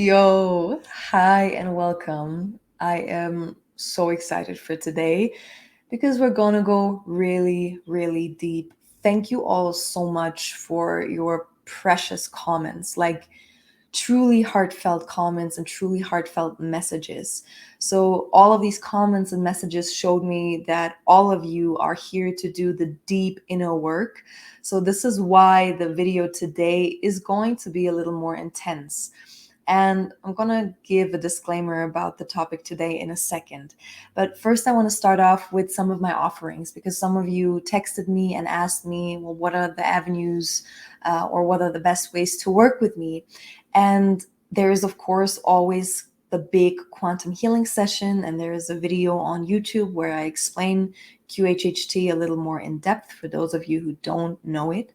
Yo, hi and welcome. I am so excited for today because we're gonna go really, really deep. Thank you all so much for your precious comments, like truly heartfelt comments and truly heartfelt messages. So, all of these comments and messages showed me that all of you are here to do the deep inner work. So, this is why the video today is going to be a little more intense. And I'm going to give a disclaimer about the topic today in a second. But first, I want to start off with some of my offerings because some of you texted me and asked me, well, what are the avenues or what are the best ways to work with me? And there is, of course, always the big quantum healing session. And there is a video on YouTube where I explain QHHT a little more in depth for those of you who don't know it.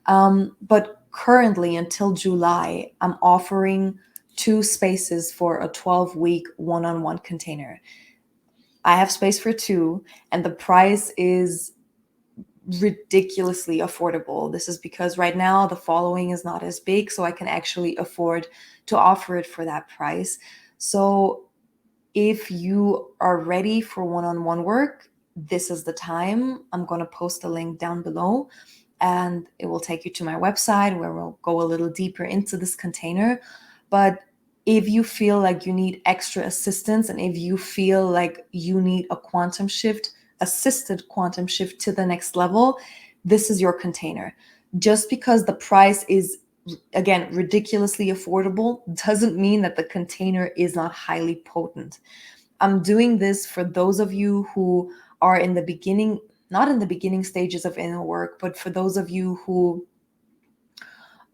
But currently, until July, I'm offering 2 spaces for a 12-week one-on-one container. I have space for 2, and the price is ridiculously affordable. This is because right now the following is not as big, so I can actually afford to offer it for that price. So if you are ready for one-on-one work, this is the time. I'm going to post a link down below and it will take you to my website where we'll go a little deeper into this container. But if you feel like you need extra assistance and if you feel like you need a quantum shift, assisted quantum shift to the next level, this is your container. Just because the price is, again, ridiculously affordable doesn't mean that the container is not highly potent. I'm doing this for those of you who are in the beginning, not in the beginning stages of inner work, but for those of you who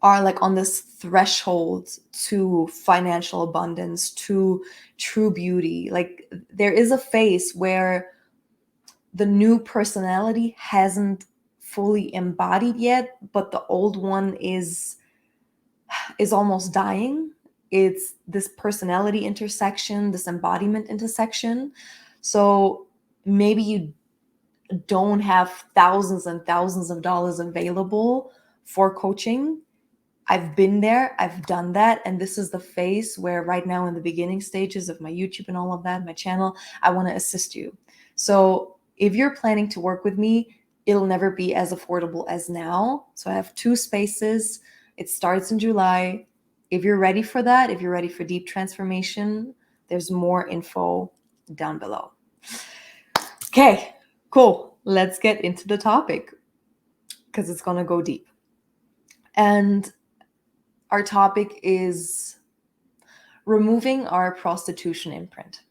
are like on this threshold to financial abundance, to true beauty. Like there is a phase where the new personality hasn't fully embodied yet, but the old one is almost dying. It's this personality intersection, this embodiment intersection. So maybe you don't have thousands and thousands of dollars available for coaching. I've been there, I've done that. And this is the phase where right now in the beginning stages of my YouTube and all of that, my channel, I want to assist you. So if you're planning to work with me, it'll never be as affordable as now. So I have 2 spaces. It starts in July. If you're ready for that, if you're ready for deep transformation, there's more info down below. Okay, cool. Let's get into the topic because it's going to go deep. And our topic is removing our prostitution imprint.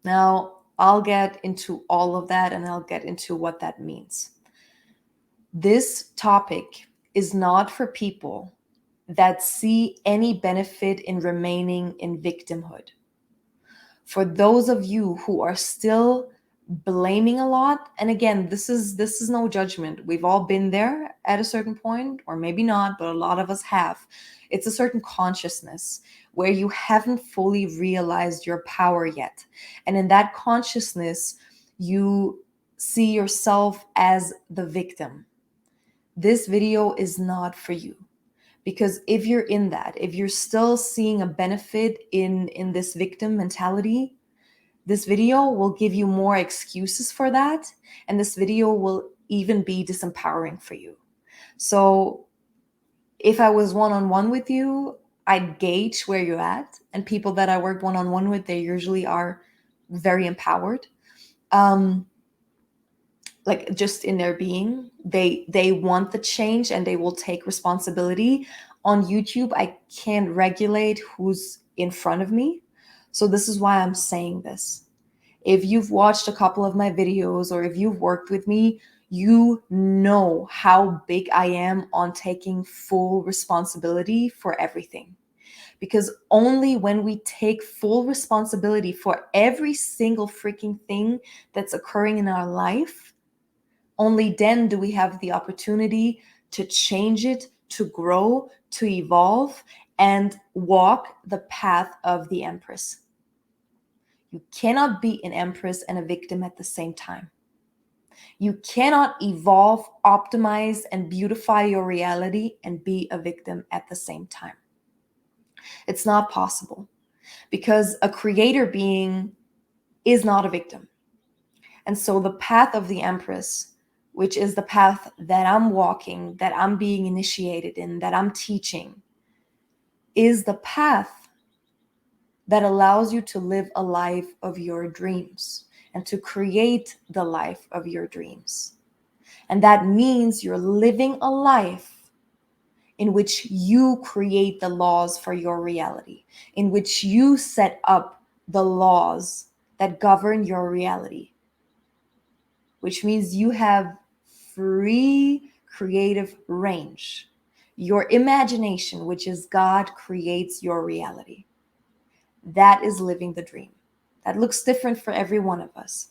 Now, I'll get into all of that and I'll get into what that means. This topic is not for people that see any benefit in remaining in victimhood. For those of you who are still blaming a lot, and again, this is no judgment. We've all been there at a certain point, or maybe not, but a lot of us have. It's a certain consciousness where you haven't fully realized your power yet. And in that consciousness, you see yourself as the victim. This video is not for you. Because if you're in that, if you're still seeing a benefit in this victim mentality, this video will give you more excuses for that. And this video will even be disempowering for you. So if I was one-on-one with you, I'd gauge where you're at. And people that I work one-on-one with, they usually are very empowered. Like just in their being, they want the change and they will take responsibility. On YouTube, I can't regulate who's in front of me. So this is why I'm saying this. If you've watched a couple of my videos or if you've worked with me, you know how big I am on taking full responsibility for everything. Because only when we take full responsibility for every single freaking thing that's occurring in our life, only then do we have the opportunity to change it, to grow, to evolve, and walk the path of the Empress. You cannot be an Empress and a victim at the same time. You cannot evolve, optimize, and beautify your reality and be a victim at the same time. It's not possible, because a creator being is not a victim. And so the path of the Empress, which is the path that I'm walking, that I'm being initiated in, that I'm teaching, is the path that allows you to live a life of your dreams and to create the life of your dreams. And that means you're living a life in which you create the laws for your reality, in which you set up the laws that govern your reality, which means you have free creative range. Your imagination, which is God, creates your reality. That is living the dream. That looks different for every one of us.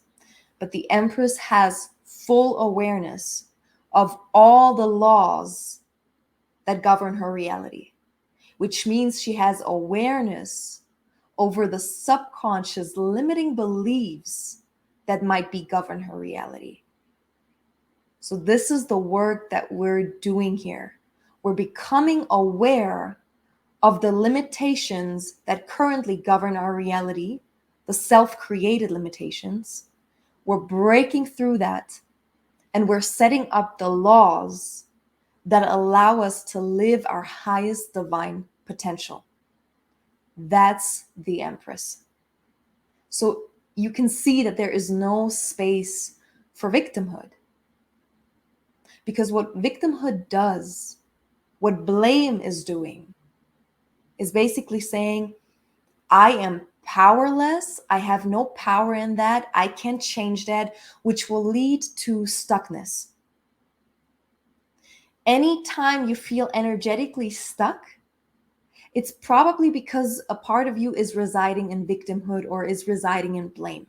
But the Empress has full awareness of all the laws that govern her reality, which means she has awareness over the subconscious limiting beliefs that might be govern her reality. So this is the work that we're doing here. We're becoming aware of the limitations that currently govern our reality, the self-created limitations. We're breaking through that, and we're setting up the laws that allow us to live our highest divine potential. That's the Empress. So you can see that there is no space for victimhood. Because what victimhood does, what blame is doing, is basically saying, I am powerless. I have no power in that. I can't change that, which will lead to stuckness. Anytime you feel energetically stuck, it's probably because a part of you is residing in victimhood or is residing in blame.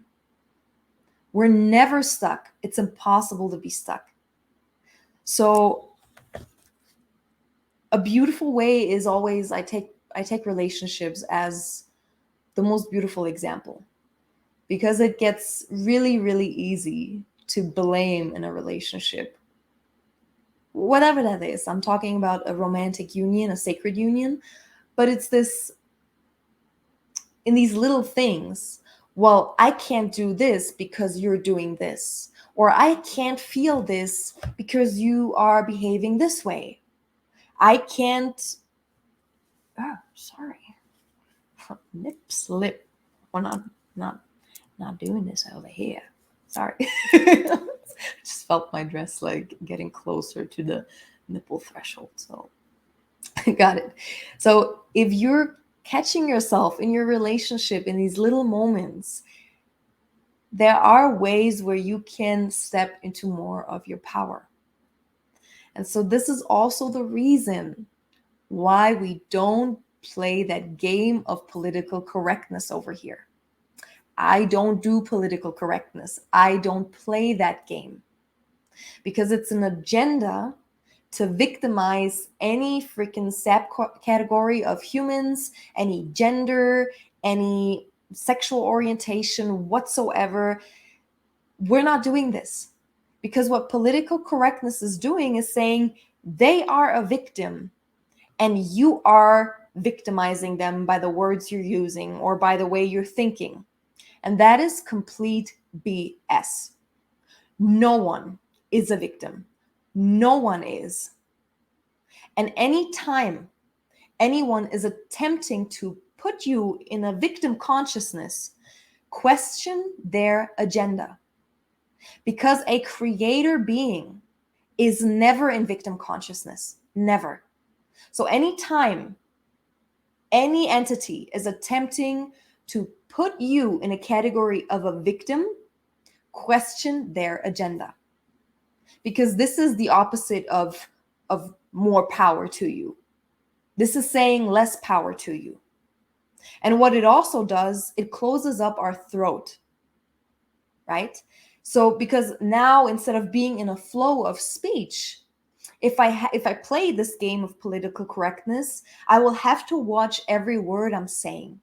We're never stuck. It's impossible to be stuck. So a beautiful way is always, I take relationships as the most beautiful example, because it gets really, really easy to blame in a relationship. Whatever that is, I'm talking about a romantic union, a sacred union, but it's this, in these little things, well, I can't do this because you're doing this, or I can't feel this because you are behaving this way. I can't, sorry, lip slip. We're not doing this over here. Sorry. Just felt my dress like getting closer to the nipple threshold. So got it. So if you're catching yourself in your relationship in these little moments, there are ways where you can step into more of your power. And so this is also the reason why we don't play that game of political correctness over here. I don't do political correctness. I don't play that game, because it's an agenda to victimize any freaking subcategory of humans, any gender, any sexual orientation whatsoever. We're not doing this, because what political correctness is doing is saying they are a victim and you are victimizing them by the words you're using or by the way you're thinking. And that is complete BS. No one is a victim. No one is. And anytime anyone is attempting to put you in a victim consciousness, question their agenda. Because a creator being is never in victim consciousness. Never. So anytime any entity is attempting to put you in a category of a victim, question their agenda. Because this is the opposite of more power to you. This is saying less power to you. And what it also does, it closes up our throat, right? So because now, instead of being in a flow of speech, if I play this game of political correctness, I will have to watch every word I'm saying.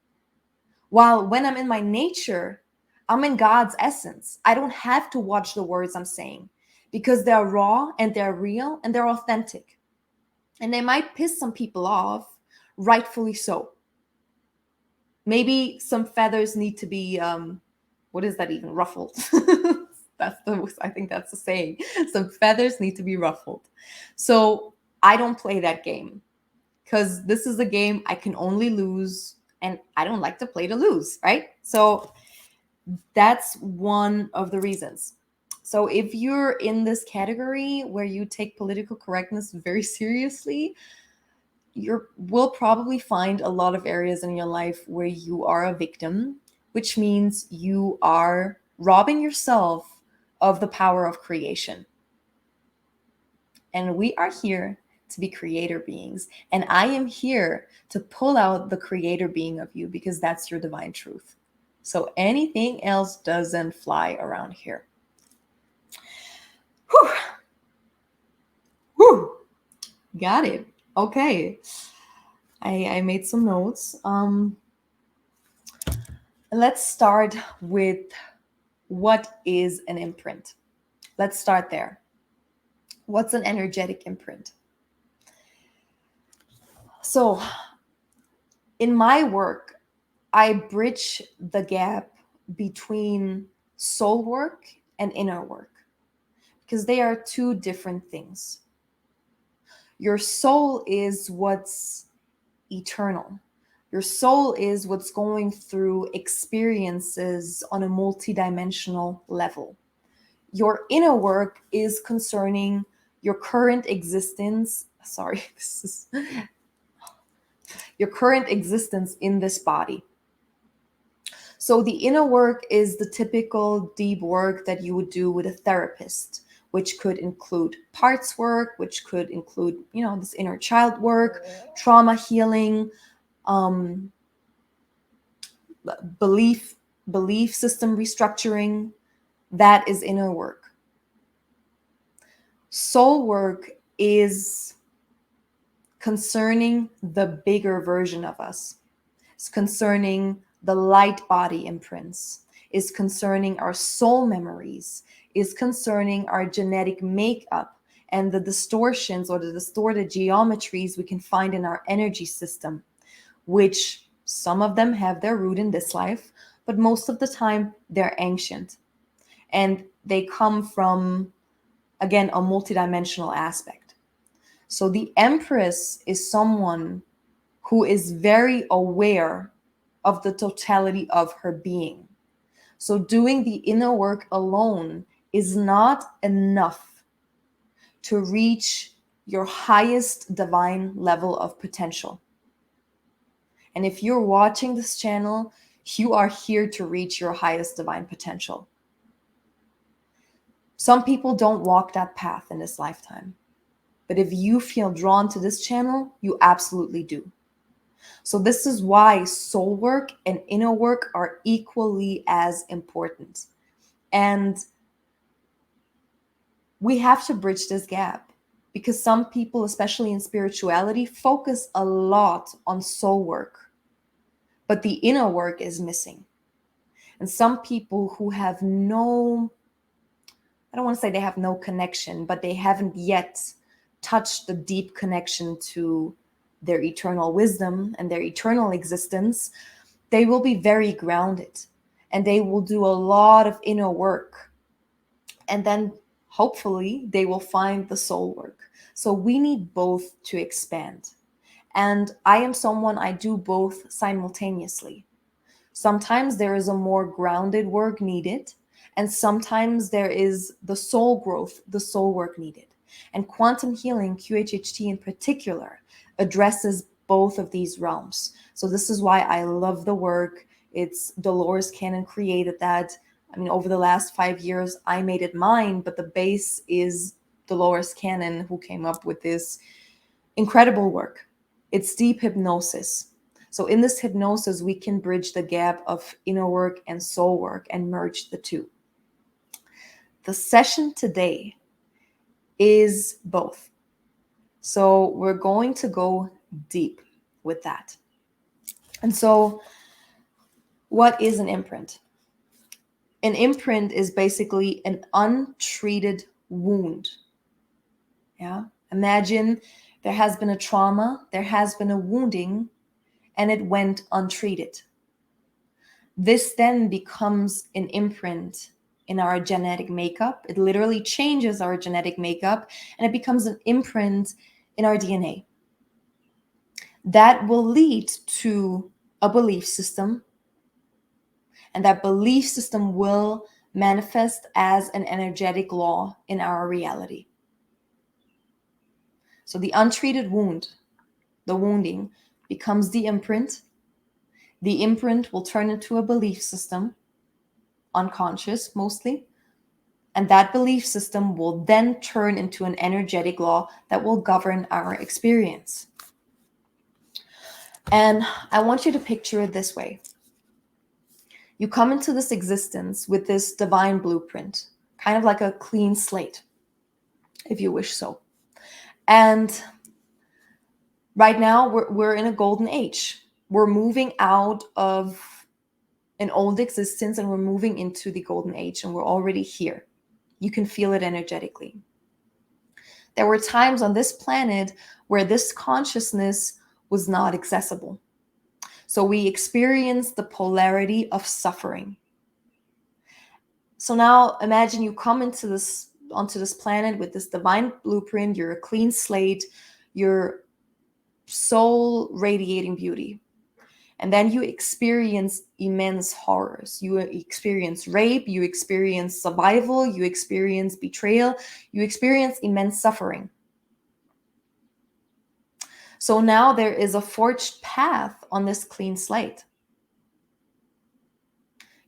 While when I'm in my nature, I'm in God's essence. I don't have to watch the words I'm saying, because they're raw and they're real and they're authentic. And they might piss some people off, rightfully so. Maybe some feathers need to be, what is that even? Ruffled. I think that's the saying. Some feathers need to be ruffled. So I don't play that game because this is a game I can only lose, and I don't like to play to lose, right? So that's one of the reasons. So if you're in this category where you take political correctness very seriously, you will probably find a lot of areas in your life where you are a victim, which means you are robbing yourself of the power of creation. And we are here to be creator beings. And I am here to pull out the creator being of you because that's your divine truth. So anything else doesn't fly around here. Whew. Whew. Got it. Okay. I made some notes. Let's start with what is an imprint. Let's start there. What's an energetic imprint? So in my work, I bridge the gap between soul work and inner work because they are two different things. Your soul is what's eternal. Your soul is what's going through experiences on a multidimensional level. Your inner work is concerning your current existence. Sorry, this is your current existence in this body. So the inner work is the typical deep work that you would do with a therapist, which could include parts work, which could include, this inner child work, trauma healing, belief system restructuring. That is inner work. Soul work is concerning the bigger version of us. It's concerning the light body imprints, is concerning our soul memories, is concerning our genetic makeup and the distortions or the distorted geometries we can find in our energy system, which some of them have their root in this life, but most of the time they're ancient. And they come from, again, a multidimensional aspect. So the Empress is someone who is very aware of the totality of her being. So doing the inner work alone is not enough to reach your highest divine level of potential. And if you're watching this channel, you are here to reach your highest divine potential. Some people don't walk that path in this lifetime. But if you feel drawn to this channel, you absolutely do. So this is why soul work and inner work are equally as important. And we have to bridge this gap because some people, especially in spirituality, focus a lot on soul work, but the inner work is missing. And some people who have no, I don't want to say they have no connection, but they haven't yet touched the deep connection to their eternal wisdom and their eternal existence, they will be very grounded and they will do a lot of inner work. And then hopefully they will find the soul work. So we need both to expand. And I am someone, I do both simultaneously. Sometimes there is a more grounded work needed, and sometimes there is the soul growth, the soul work needed. And quantum healing, QHHT in particular, addresses both of these realms. So this is why I love the work. It's Dolores Cannon created that. I mean, over the last 5 years, I made it mine, but the base is Dolores Cannon, who came up with this incredible work. It's deep hypnosis. So in this hypnosis, we can bridge the gap of inner work and soul work and merge the two. The session today is both. So we're going to go deep with that. And so what is an imprint? An imprint is basically an untreated wound. Yeah. Imagine there has been a trauma, there has been a wounding, and it went untreated. This then becomes an imprint in our genetic makeup. It literally changes our genetic makeup, and it becomes an imprint in our DNA. That will lead to a belief system, and that belief system will manifest as an energetic law in our reality. So the untreated wound, the wounding, becomes the imprint. The imprint will turn into a belief system, unconscious mostly, and that belief system will then turn into an energetic law that will govern our experience. And I want you to picture it this way. You come into this existence with this divine blueprint, kind of like a clean slate, if you wish so. And right now, we're in a golden age. We're moving out of an old existence and we're moving into the golden age, and we're already here. You can feel it energetically. There were times on this planet where this consciousness was not accessible. So we experienced the polarity of suffering. So now imagine you come onto this planet with this divine blueprint. You're a clean slate. You're soul radiating beauty. And then you experience immense horrors. You experience rape, you experience survival, you experience betrayal, you experience immense suffering. So now there is a forged path on this clean slate.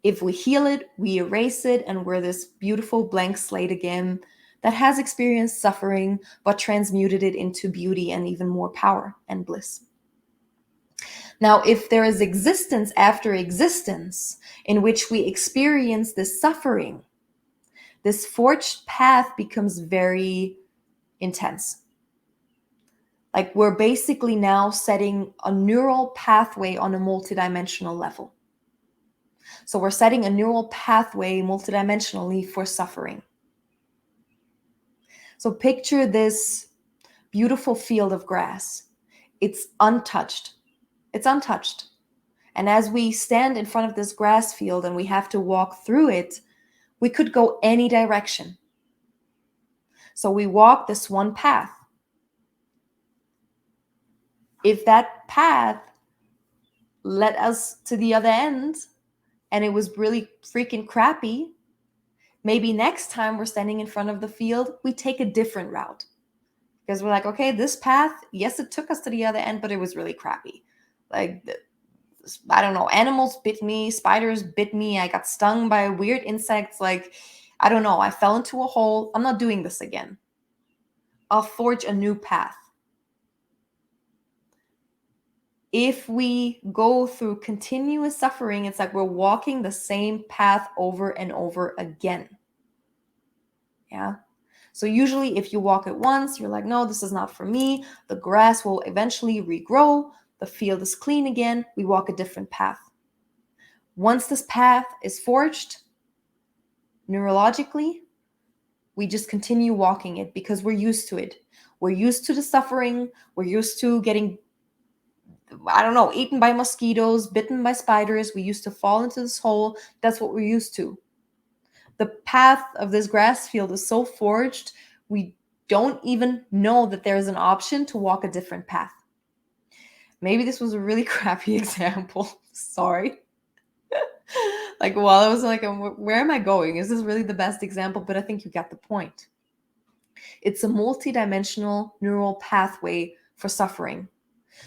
If we heal it, we erase it, and we're this beautiful blank slate again that has experienced suffering, but transmuted it into beauty and even more power and bliss. Now, if there is existence after existence in which we experience this suffering, this forged path becomes very intense. Like we're basically now setting a neural pathway on a multidimensional level. So we're setting a neural pathway multidimensionally for suffering. So picture this beautiful field of grass. It's untouched. It's untouched. And as we stand in front of this grass field and we have to walk through it, we could go any direction. So we walk this one path. If that path led us to the other end and it was really freaking crappy, maybe next time we're standing in front of the field, we take a different route. Because we're like, okay, this path, yes, it took us to the other end, but it was really crappy. Like, I don't know, animals bit me, spiders bit me, I got stung by weird insects. Like, I don't know, I fell into a hole. I'm not doing this again. I'll forge a new path. If we go through continuous suffering, it's like we're walking the same path over and over again. Yeah. So usually if you walk it once, you're like, no, this is not for me. The grass will eventually regrow. The field is clean again. We walk a different path. Once this path is forged neurologically, we just continue walking it because we're used to it. We're used to the suffering. We're used to getting, I don't know, eaten by mosquitoes, bitten by spiders. We used to fall into this hole. That's what we're used to. The path of this grass field is so forged, we don't even know that there's an option to walk a different path. Maybe this was a really crappy example. Sorry. Like, while I was like, where am I going? Is this really the best example? But I think you get the point. It's a multidimensional neural pathway for suffering.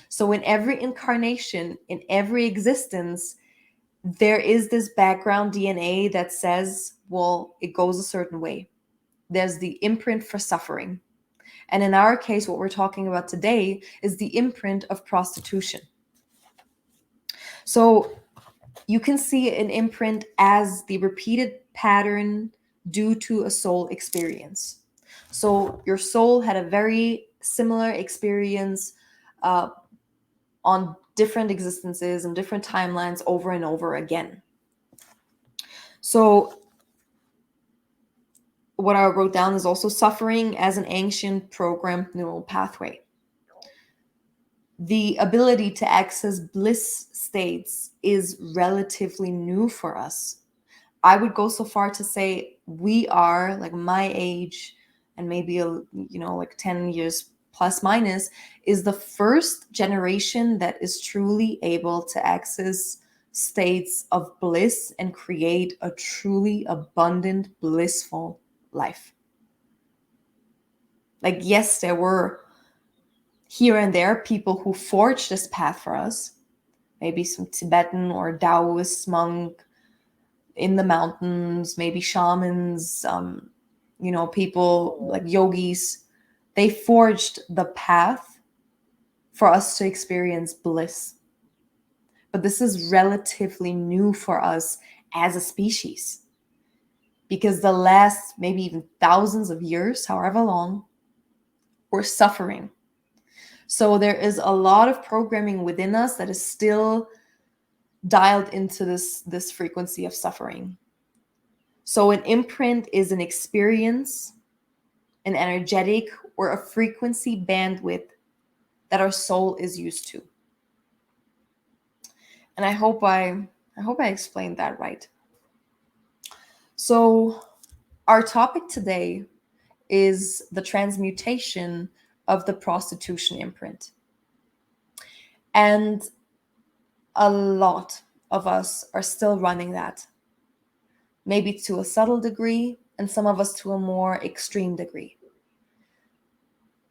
So in every incarnation, in every existence, there is this background DNA that says, well, it goes a certain way. There's the imprint for suffering. And in our case, what we're talking about today is the imprint of prostitution. So you can see an imprint as the repeated pattern due to a soul experience. So your soul had a very similar experience on different existences and different timelines over and over again. So what I wrote down is also suffering as an ancient programmed neural pathway. The ability to access bliss states is relatively new for us. I would go so far to say we are, like my age and maybe like 10 years plus minus, is the first generation that is truly able to access states of bliss and create a truly abundant, blissful life. Like, yes, there were here and there people who forged this path for us, maybe some Tibetan or Taoist monk in the mountains, maybe shamans, people like yogis. They forged the path for us to experience bliss. But this is relatively new for us as a species, because the last maybe even thousands of years, however long, we're suffering. So there is a lot of programming within us that is still dialed into this frequency of suffering. So an imprint is an experience, an energetic or a frequency bandwidth that our soul is used to. And I hope I explained that right. So our topic today is the transmutation of the prostitution imprint. And a lot of us are still running that, maybe to a subtle degree, and some of us to a more extreme degree.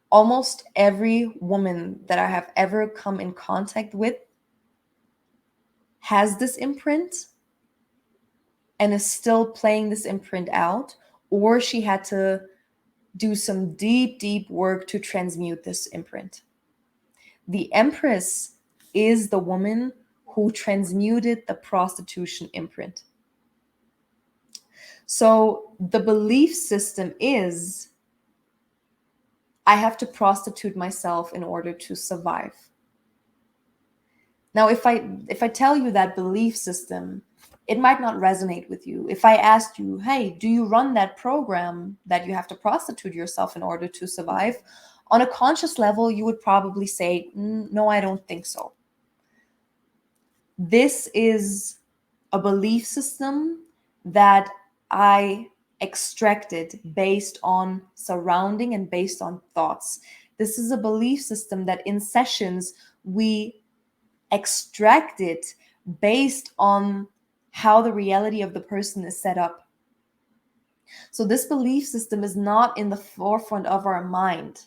Almost every woman that I have ever come in contact with has this imprint and is still playing this imprint out, or she had to do some deep, deep work to transmute this imprint. The Empress is the woman who transmuted the prostitution imprint. So the belief system is, I have to prostitute myself in order to survive. Now, if I tell you that belief system, it might not resonate with you. If I asked you, hey, do you run that program that you have to prostitute yourself in order to survive? On a conscious level, you would probably say, no, I don't think so. This is a belief system that I extracted based on surrounding and based on thoughts. This is a belief system that in sessions we extracted based on how the reality of the person is set up. So this belief system is not in the forefront of our mind.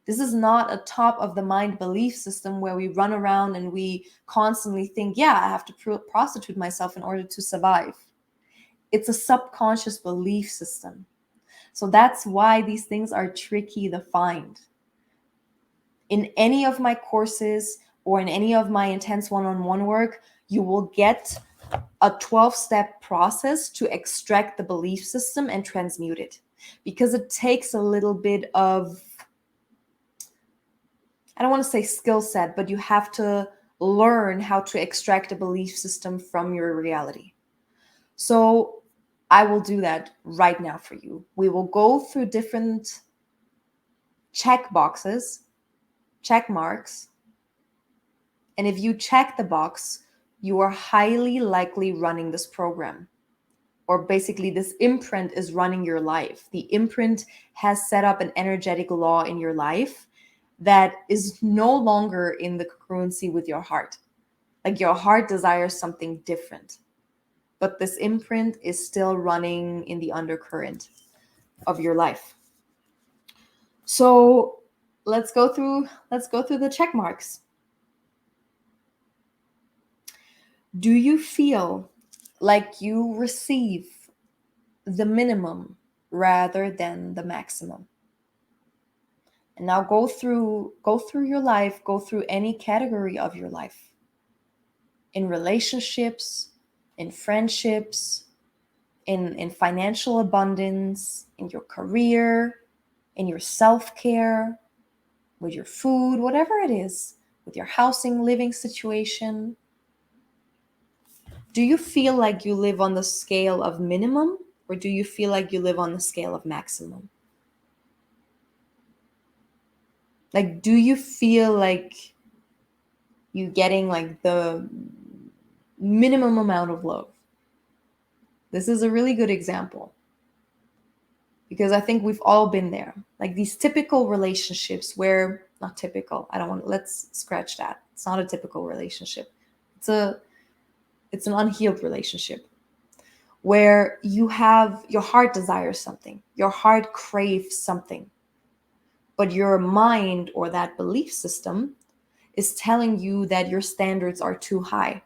This is not a top of the mind belief system where we run around and we constantly think, yeah, I have to prostitute myself in order to survive. It's a subconscious belief system. So that's why these things are tricky to find. In any of my courses or in any of my intense one-on-one work, you will get a 12-step process to extract the belief system and transmute it, because it takes a little bit of, I don't want to say skill set, but you have to learn how to extract a belief system from your reality. So I will do that right now for you. We will go through different check boxes, check marks. And if you check the box, you are highly likely running this program. Or basically this imprint is running your life. The imprint has set up an energetic law in your life that is no longer in the congruency with your heart. Like your heart desires something different, but this imprint is still running in the undercurrent of your life. So let's go through the check marks. Do you feel like you receive the minimum rather than the maximum? And now go through your life, go through any category of your life. In relationships, in friendships, in financial abundance, in your career, in your self-care, with your food, whatever it is, with your housing, living situation. Do you feel like you live on the scale of minimum, or do you feel like you live on the scale of maximum? Like, do you feel like you getting like the minimum amount of love. This is a really good example, because I think we've all been there. Like these typical relationships where, not typical, let's scratch that. It's not a typical relationship. It's an unhealed relationship where you have, your heart desires something, your heart craves something, but your mind or that belief system is telling you that your standards are too high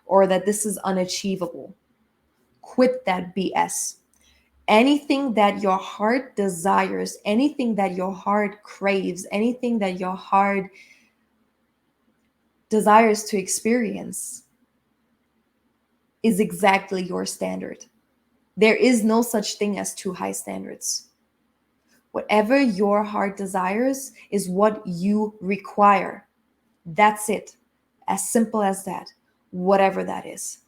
or that this is unachievable. Quit that BS. Anything that your heart desires, anything that your heart craves, anything that your heart desires to experience is exactly your standard. There is no such thing as too high standards. Whatever your heart desires is what you require. That's it. As simple as that. Whatever that is.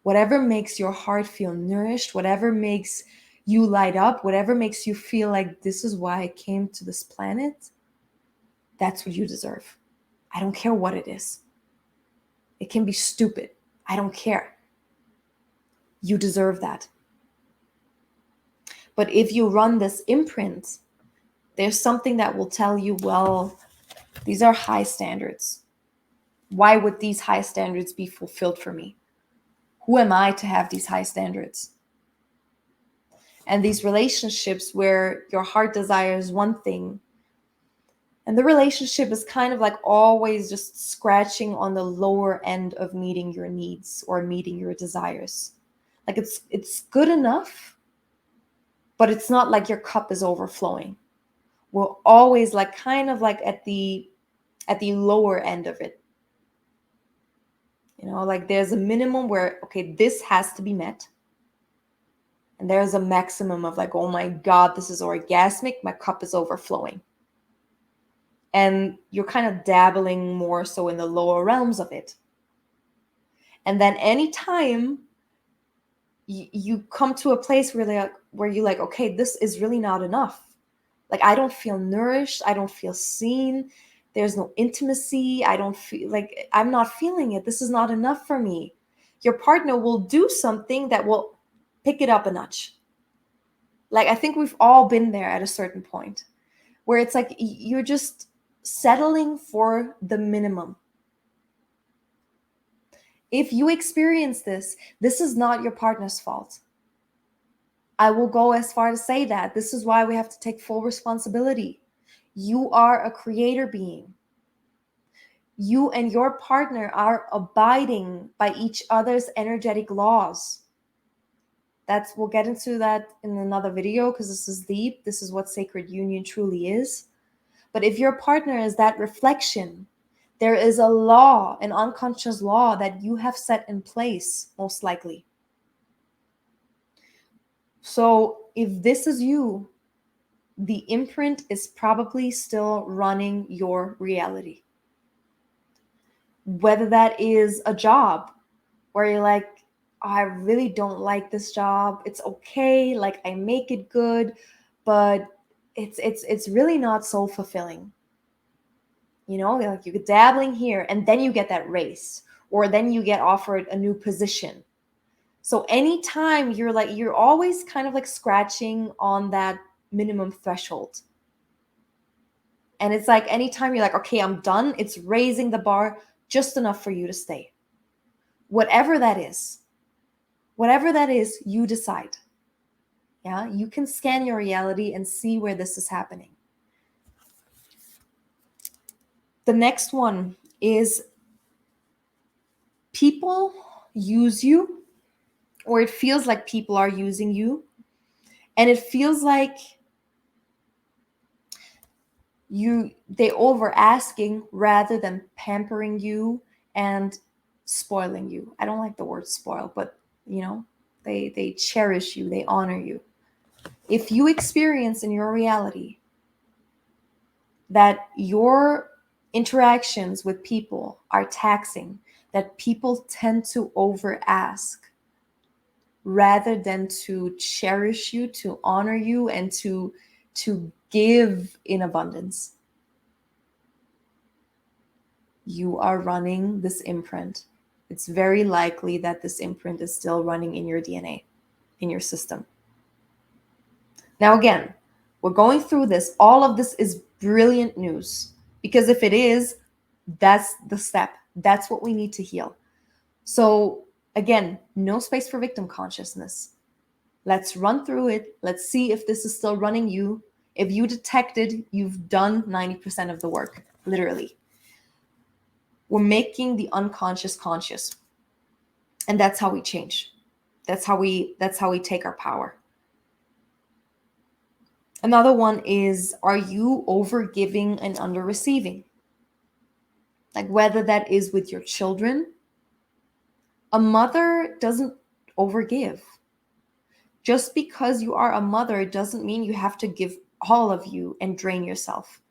Whatever makes your heart feel nourished, whatever makes you light up, whatever makes you feel like this is why I came to this planet, that's what you deserve. I don't care what it is. It can be stupid. I don't care. You deserve that. But if you run this imprint, there's something that will tell you, well, these are high standards. Why would these high standards be fulfilled for me? Who am I to have these high standards? And these relationships where your heart desires one thing, and the relationship is kind of like always just scratching on the lower end of meeting your needs or meeting your desires. Like it's good enough, but it's not like your cup is overflowing. We're always like kind of like at the lower end of it. You know, like there's a minimum where, okay, this has to be met. And there's a maximum of like, oh my God, this is orgasmic. My cup is overflowing. And you're kind of dabbling more so in the lower realms of it. And then anytime you come to a place where you're like, okay, this is really not enough. Like, I don't feel nourished. I don't feel seen. There's no intimacy. I don't feel like, I'm not feeling it. This is not enough for me. Your partner will do something that will pick it up a notch. Like, I think we've all been there at a certain point where it's like you're just settling for the minimum. If you experience this is not your partner's fault. I will go as far to say that. This is why we have to take full responsibility. You are a creator being. You and your partner are abiding by each other's energetic laws. We'll get into that in another video because this is deep. This is what sacred union truly is. But if your partner is that reflection, there is a law, an unconscious law that you have set in place, most likely. So if this is you, the imprint is probably still running your reality. Whether that is a job where you're like, oh, I really don't like this job. It's okay. Like, I make it good, but it's really not so fulfilling. You know, like you're dabbling here and then you get that raise, or then you get offered a new position. So anytime you're always kind of like scratching on that minimum threshold. And it's like anytime you're like, okay, I'm done, it's raising the bar just enough for you to stay. Whatever that is, you decide. Yeah, you can scan your reality and see where this is happening. The next one is people use you, or it feels like people are using you, and it feels like they over asking rather than pampering you and spoiling you. I don't like the word spoil, but you know, they cherish you, they honor you. If you experience in your reality that your interactions with people are taxing, that people tend to over ask rather than to cherish you, to honor you, and to give in abundance, you are running this imprint. It's very likely that this imprint is still running in your DNA, in your system. Now, again, we're going through this. All of this is brilliant news, because if it is, that's the step. That's what we need to heal. So again, no space for victim consciousness. Let's run through it. Let's see if this is still running you. If you detected, you've done 90% of the work, literally. We're making the unconscious conscious. And that's how we change. That's how we take our power. Another one is, are you over giving and under receiving? Like, whether that is with your children. A mother doesn't overgive. Just because you are a mother doesn't mean you have to give all of you and drain yourself.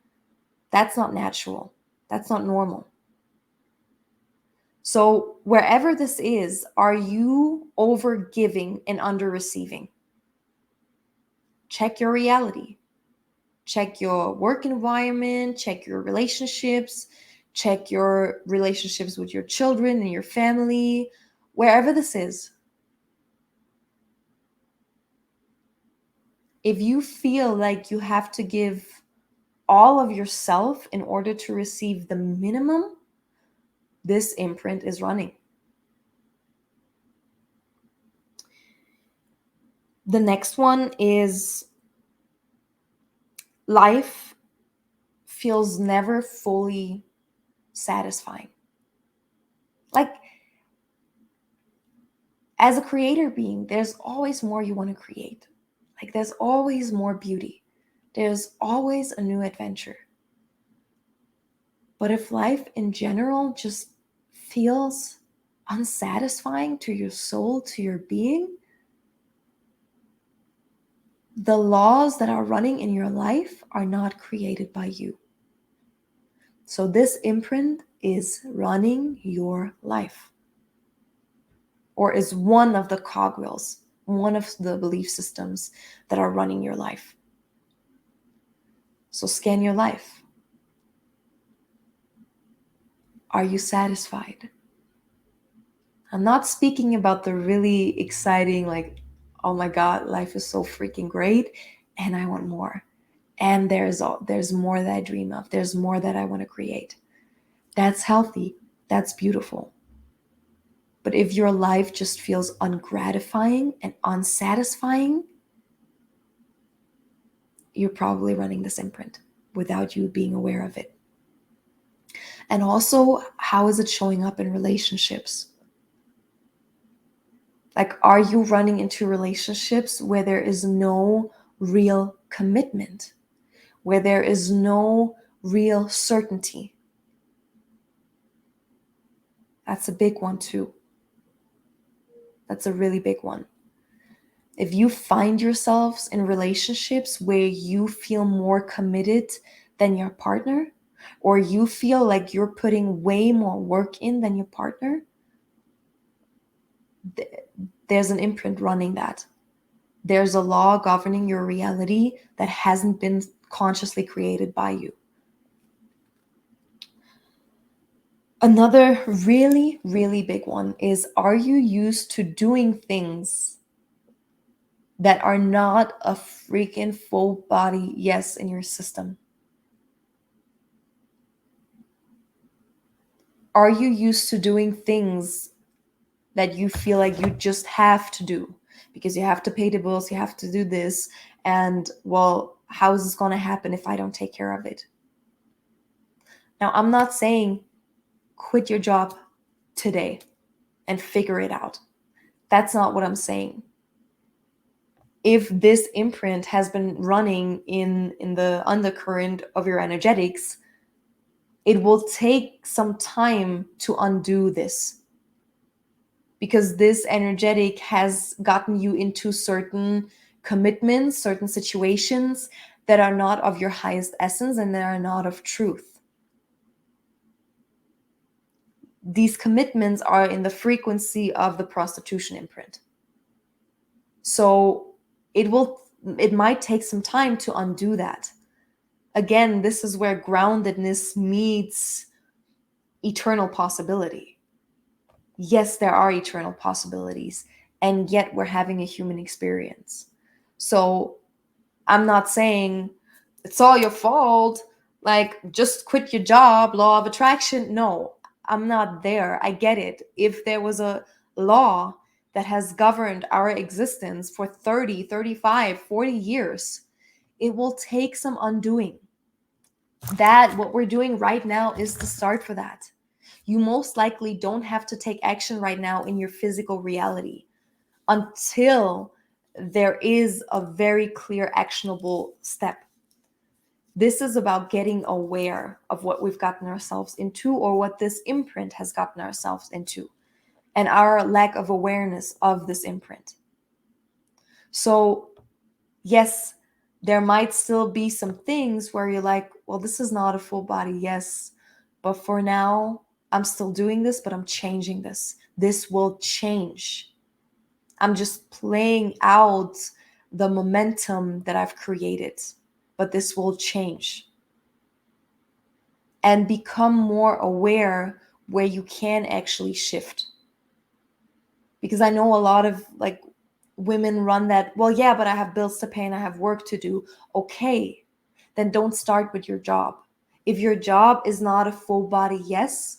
That's not natural. That's not normal. So wherever this is, are you over giving and under receiving? Check your reality. Check your work environment, check your relationships, check your relationships with your children and your family, wherever this is. If you feel like you have to give all of yourself in order to receive the minimum, this imprint is running. The next one is, life feels never fully satisfying. Like, as a creator being, there's always more you want to create. Like, there's always more beauty. There's always a new adventure. But if life in general just feels unsatisfying to your soul, to your being, the laws that are running in your life are not created by you. So this imprint is running your life, or is one of the cogwheels, one of the belief systems that are running your life. So scan your life. Are you satisfied? I'm not speaking about the really exciting, like, oh my God, life is so freaking great and I want more. And there's more that I dream of. There's more that I want to create. That's healthy. That's beautiful. But if your life just feels ungratifying and unsatisfying, you're probably running this imprint without you being aware of it. And also, how is it showing up in relationships? Like, are you running into relationships where there is no real commitment, where there is no real certainty? That's a big one too. That's a really big one. If you find yourselves in relationships where you feel more committed than your partner, or you feel like you're putting way more work in than your partner, there's an imprint running that. There's a law governing your reality that hasn't been consciously created by you. Another really, really big one is, are you used to doing things that are not a freaking full body yes in your system? Are you used to doing things that you feel like you just have to do because you have to pay the bills, you have to do this, and well, how is this going to happen if I don't take care of it? Now, I'm not saying quit your job today and figure it out. That's not what I'm saying. If this imprint has been running in the undercurrent of your energetics, it will take some time to undo this, because this energetic has gotten you into certain commitments, certain situations that are not of your highest essence and that are not of truth. These commitments are in the frequency of the prostitution imprint. So it might take some time to undo that. Again, this is where groundedness meets eternal possibility. Yes, there are eternal possibilities, and yet we're having a human experience. So I'm not saying it's all your fault, like just quit your job, law of attraction. No, I'm not there. I get it. If there was a law that has governed our existence for 30, 35, 40 years, it will take some undoing. That what we're doing right now is the start for that. You most likely don't have to take action right now in your physical reality until there is a very clear actionable step. This is about getting aware of what we've gotten ourselves into, or what this imprint has gotten ourselves into, and our lack of awareness of this imprint. So yes, there might still be some things where you're like, well, this is not a full body yes, but for now I'm still doing this, but I'm changing this. This will change. I'm just playing out the momentum that I've created, but this will change. And become more aware where you can actually shift. Because I know a lot of like women run that, well, yeah, but I have bills to pay and I have work to do. Okay, then don't start with your job. If your job is not a full body yes,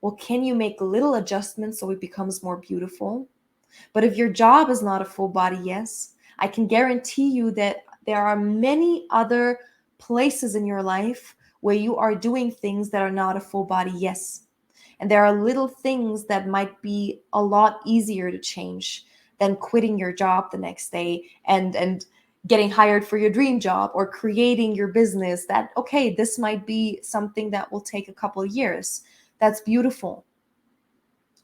well, can you make little adjustments so it becomes more beautiful? But if your job is not a full body yes, I can guarantee you that there are many other places in your life where you are doing things that are not a full body yes. And there are little things that might be a lot easier to change than quitting your job the next day and getting hired for your dream job, or creating your business that, okay, this might be something that will take a couple of years. That's beautiful.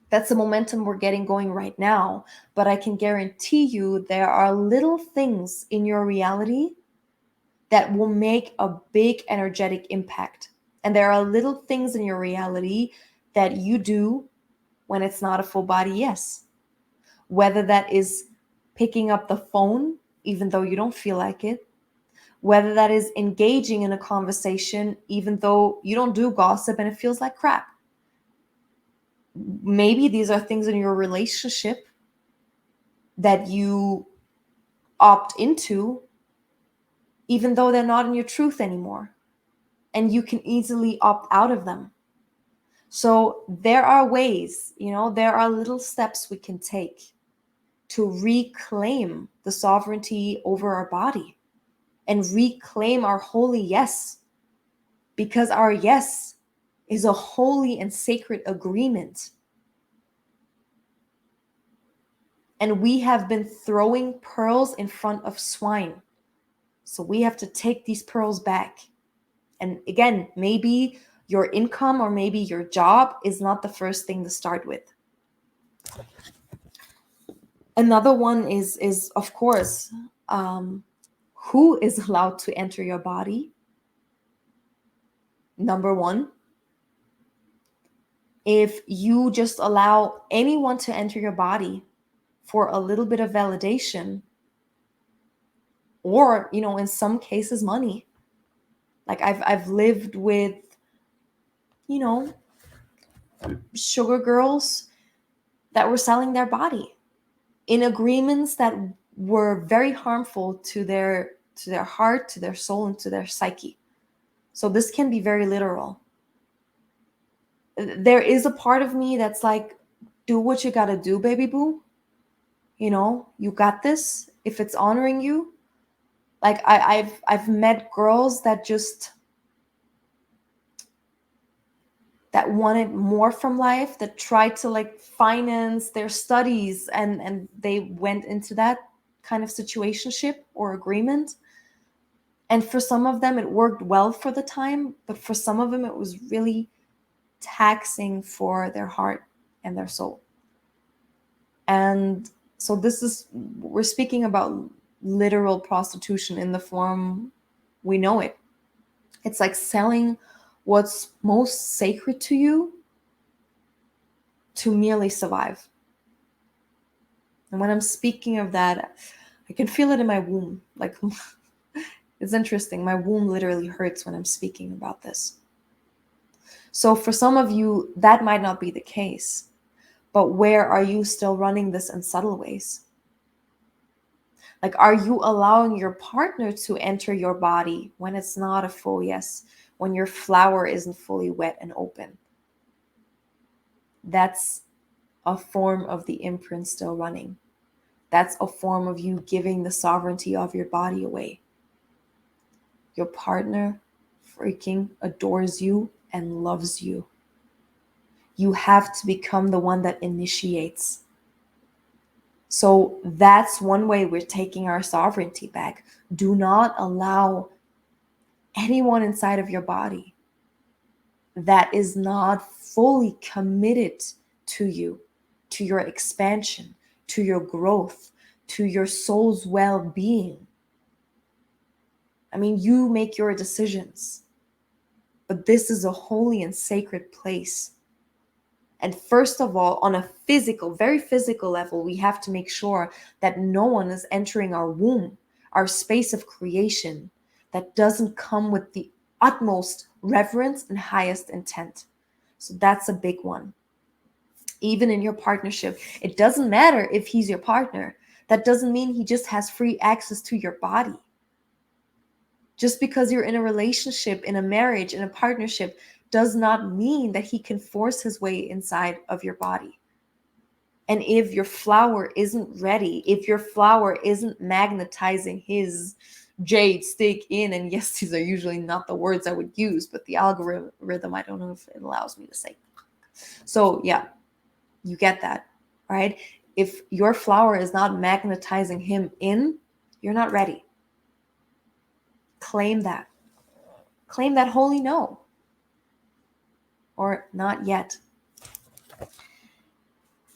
That's the momentum we're getting going right now. But I can guarantee you there are little things in your reality that will make a big energetic impact. And there are little things in your reality that you do when it's not a full body yes. Whether that is picking up the phone, even though you don't feel like it. Whether that is engaging in a conversation, even though you don't do gossip and it feels like crap. Maybe these are things in your relationship that you opt into, even though they're not in your truth anymore. And you can easily opt out of them. So there are ways, there are little steps we can take to reclaim the sovereignty over our body and reclaim our holy yes. Because our yes is a holy and sacred agreement. And we have been throwing pearls in front of swine. So we have to take these pearls back. And again, maybe your income or maybe your job is not the first thing to start with. Another one is of course, who is allowed to enter your body? Number one, if you just allow anyone to enter your body for a little bit of validation, or in some cases money. Like I've lived with sugar girls that were selling their body in agreements that were very harmful to their heart, to their soul, and to their psyche. So this can be very literal. There is a part of me that's like, do what you gotta do, baby boo. You got this. If it's honoring you. Like I've met girls that wanted more from life, that tried to like finance their studies, and they went into that kind of situationship or agreement. And for some of them it worked well for the time, but for some of them it was really taxing for their heart and their soul. And so we're speaking about literal prostitution in the form we know it. It's like selling what's most sacred to you to merely survive. And when I'm speaking of that, I can feel it in my womb. Like, it's interesting. My womb literally hurts when I'm speaking about this. So for some of you, that might not be the case. But where are you still running this in subtle ways? Like, are you allowing your partner to enter your body when it's not a full yes, when your flower isn't fully wet and open? That's a form of the imprint still running. That's a form of you giving the sovereignty of your body away. Your partner freaking adores you and loves you. You have to become the one that initiates. So that's one way we're taking our sovereignty back. Do not allow anyone inside of your body that is not fully committed to you, to your expansion, to your growth, to your soul's well-being. I mean, you make your decisions, but this is a holy and sacred place. And first of all, on a physical, very physical level, we have to make sure that no one is entering our womb, our space of creation, that doesn't come with the utmost reverence and highest intent. So that's a big one. Even in your partnership, it doesn't matter if he's your partner. That doesn't mean he just has free access to your body. Just because you're in a relationship, in a marriage, in a partnership, does not mean that he can force his way inside of your body. And if your flower isn't ready, if your flower isn't magnetizing his jade stick in, and yes, these are usually not the words I would use, but the algorithm, I don't know if it allows me to say. So yeah, you get that, right? If your flower is not magnetizing him in, you're not ready. Claim that. Claim that holy no. Or not yet.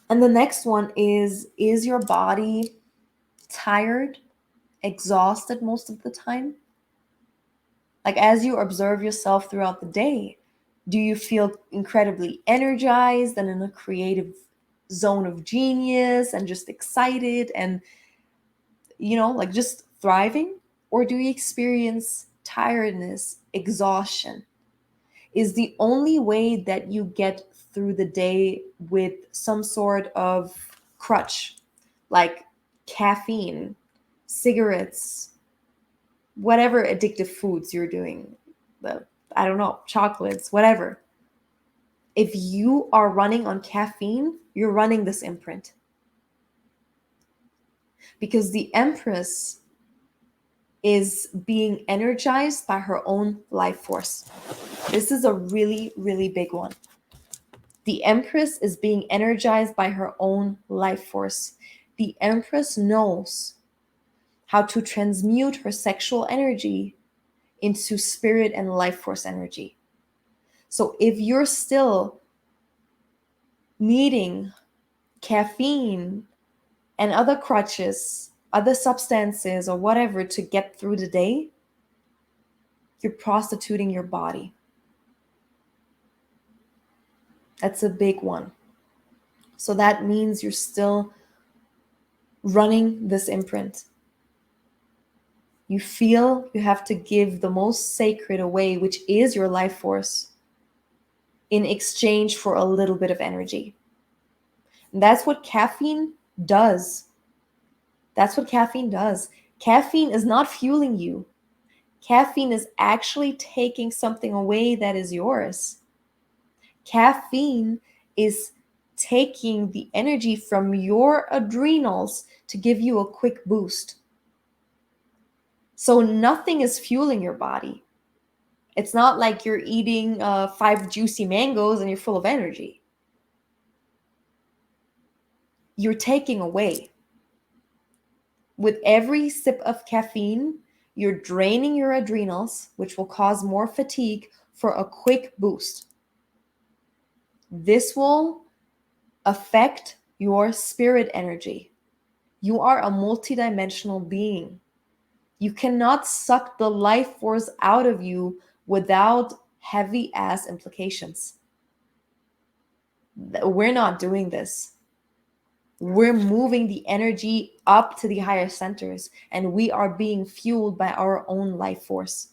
And the next one is your body tired, exhausted most of the time? Like, as you observe yourself throughout the day, do you feel incredibly energized and in a creative zone of genius and just excited and, like just thriving? Or do you experience tiredness, exhaustion? Is the only way that you get through the day with some sort of crutch, like caffeine, cigarettes, whatever addictive foods you're doing, I don't know, chocolates, whatever. If you are running on caffeine, you're running this imprint. Because the Empress is being energized by her own life force. This is a really, really big one. The Empress is being energized by her own life force. The Empress knows how to transmute her sexual energy into spirit and life force energy. So if you're still needing caffeine and other crutches, other substances or whatever to get through the day, you're prostituting your body. That's a big one. So that means you're still running this imprint. You feel you have to give the most sacred away, which is your life force, in exchange for a little bit of energy. And that's what caffeine does. That's what caffeine does. Caffeine is not fueling you. Caffeine is actually taking something away that is yours. Caffeine is taking the energy from your adrenals to give you a quick boost. So nothing is fueling your body. It's not like you're eating 5 juicy mangoes and you're full of energy. You're taking away. With every sip of caffeine, you're draining your adrenals, which will cause more fatigue for a quick boost. This will affect your spirit energy. You are a multidimensional being. You cannot suck the life force out of you without heavy ass implications. We're not doing this. We're moving the energy up to the higher centers, and we are being fueled by our own life force.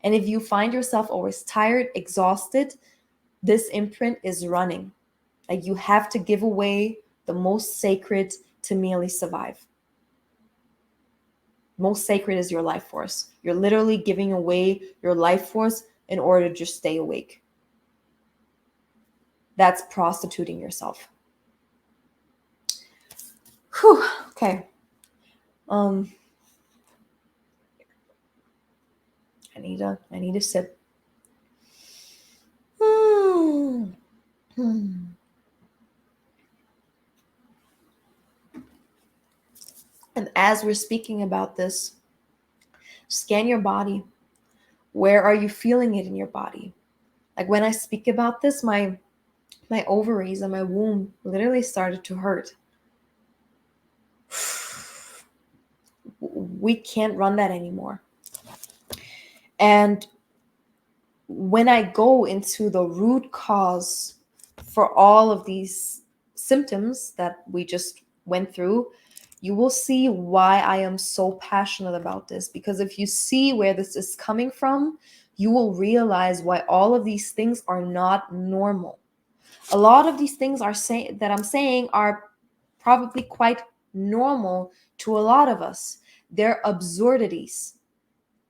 And if you find yourself always tired, exhausted, This imprint is running. Like, you have to give away the most sacred to merely survive. Most sacred is your life force. You're literally giving away your life force in order to just stay awake. That's prostituting yourself. Whew, okay. I need a sip. And as we're speaking about this, scan your body. Where are you feeling it in your body? Like, when I speak about this, my ovaries and my womb literally started to hurt. We can't run that anymore. And when I go into the root cause for all of these symptoms that we just went through, you will see why I am so passionate about this. Because if you see where this is coming from, you will realize why all of these things are not normal. A lot of these things that I'm saying are probably quite normal to a lot of us. They're absurdities.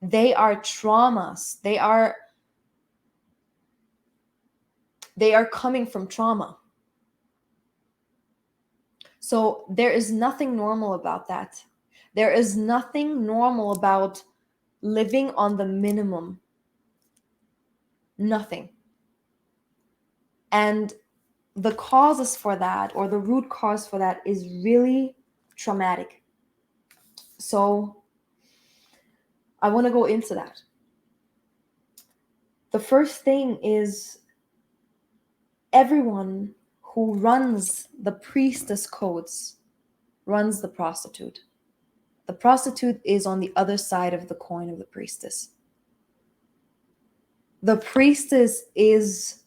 They are traumas. They are coming from trauma. So there is nothing normal about that. There is nothing normal about living on the minimum. Nothing. And the causes for that, or the root cause for that, is really traumatic. So I want to go into that. The first thing is, everyone who runs the priestess codes runs the prostitute. The prostitute is on the other side of the coin of the priestess. The priestess is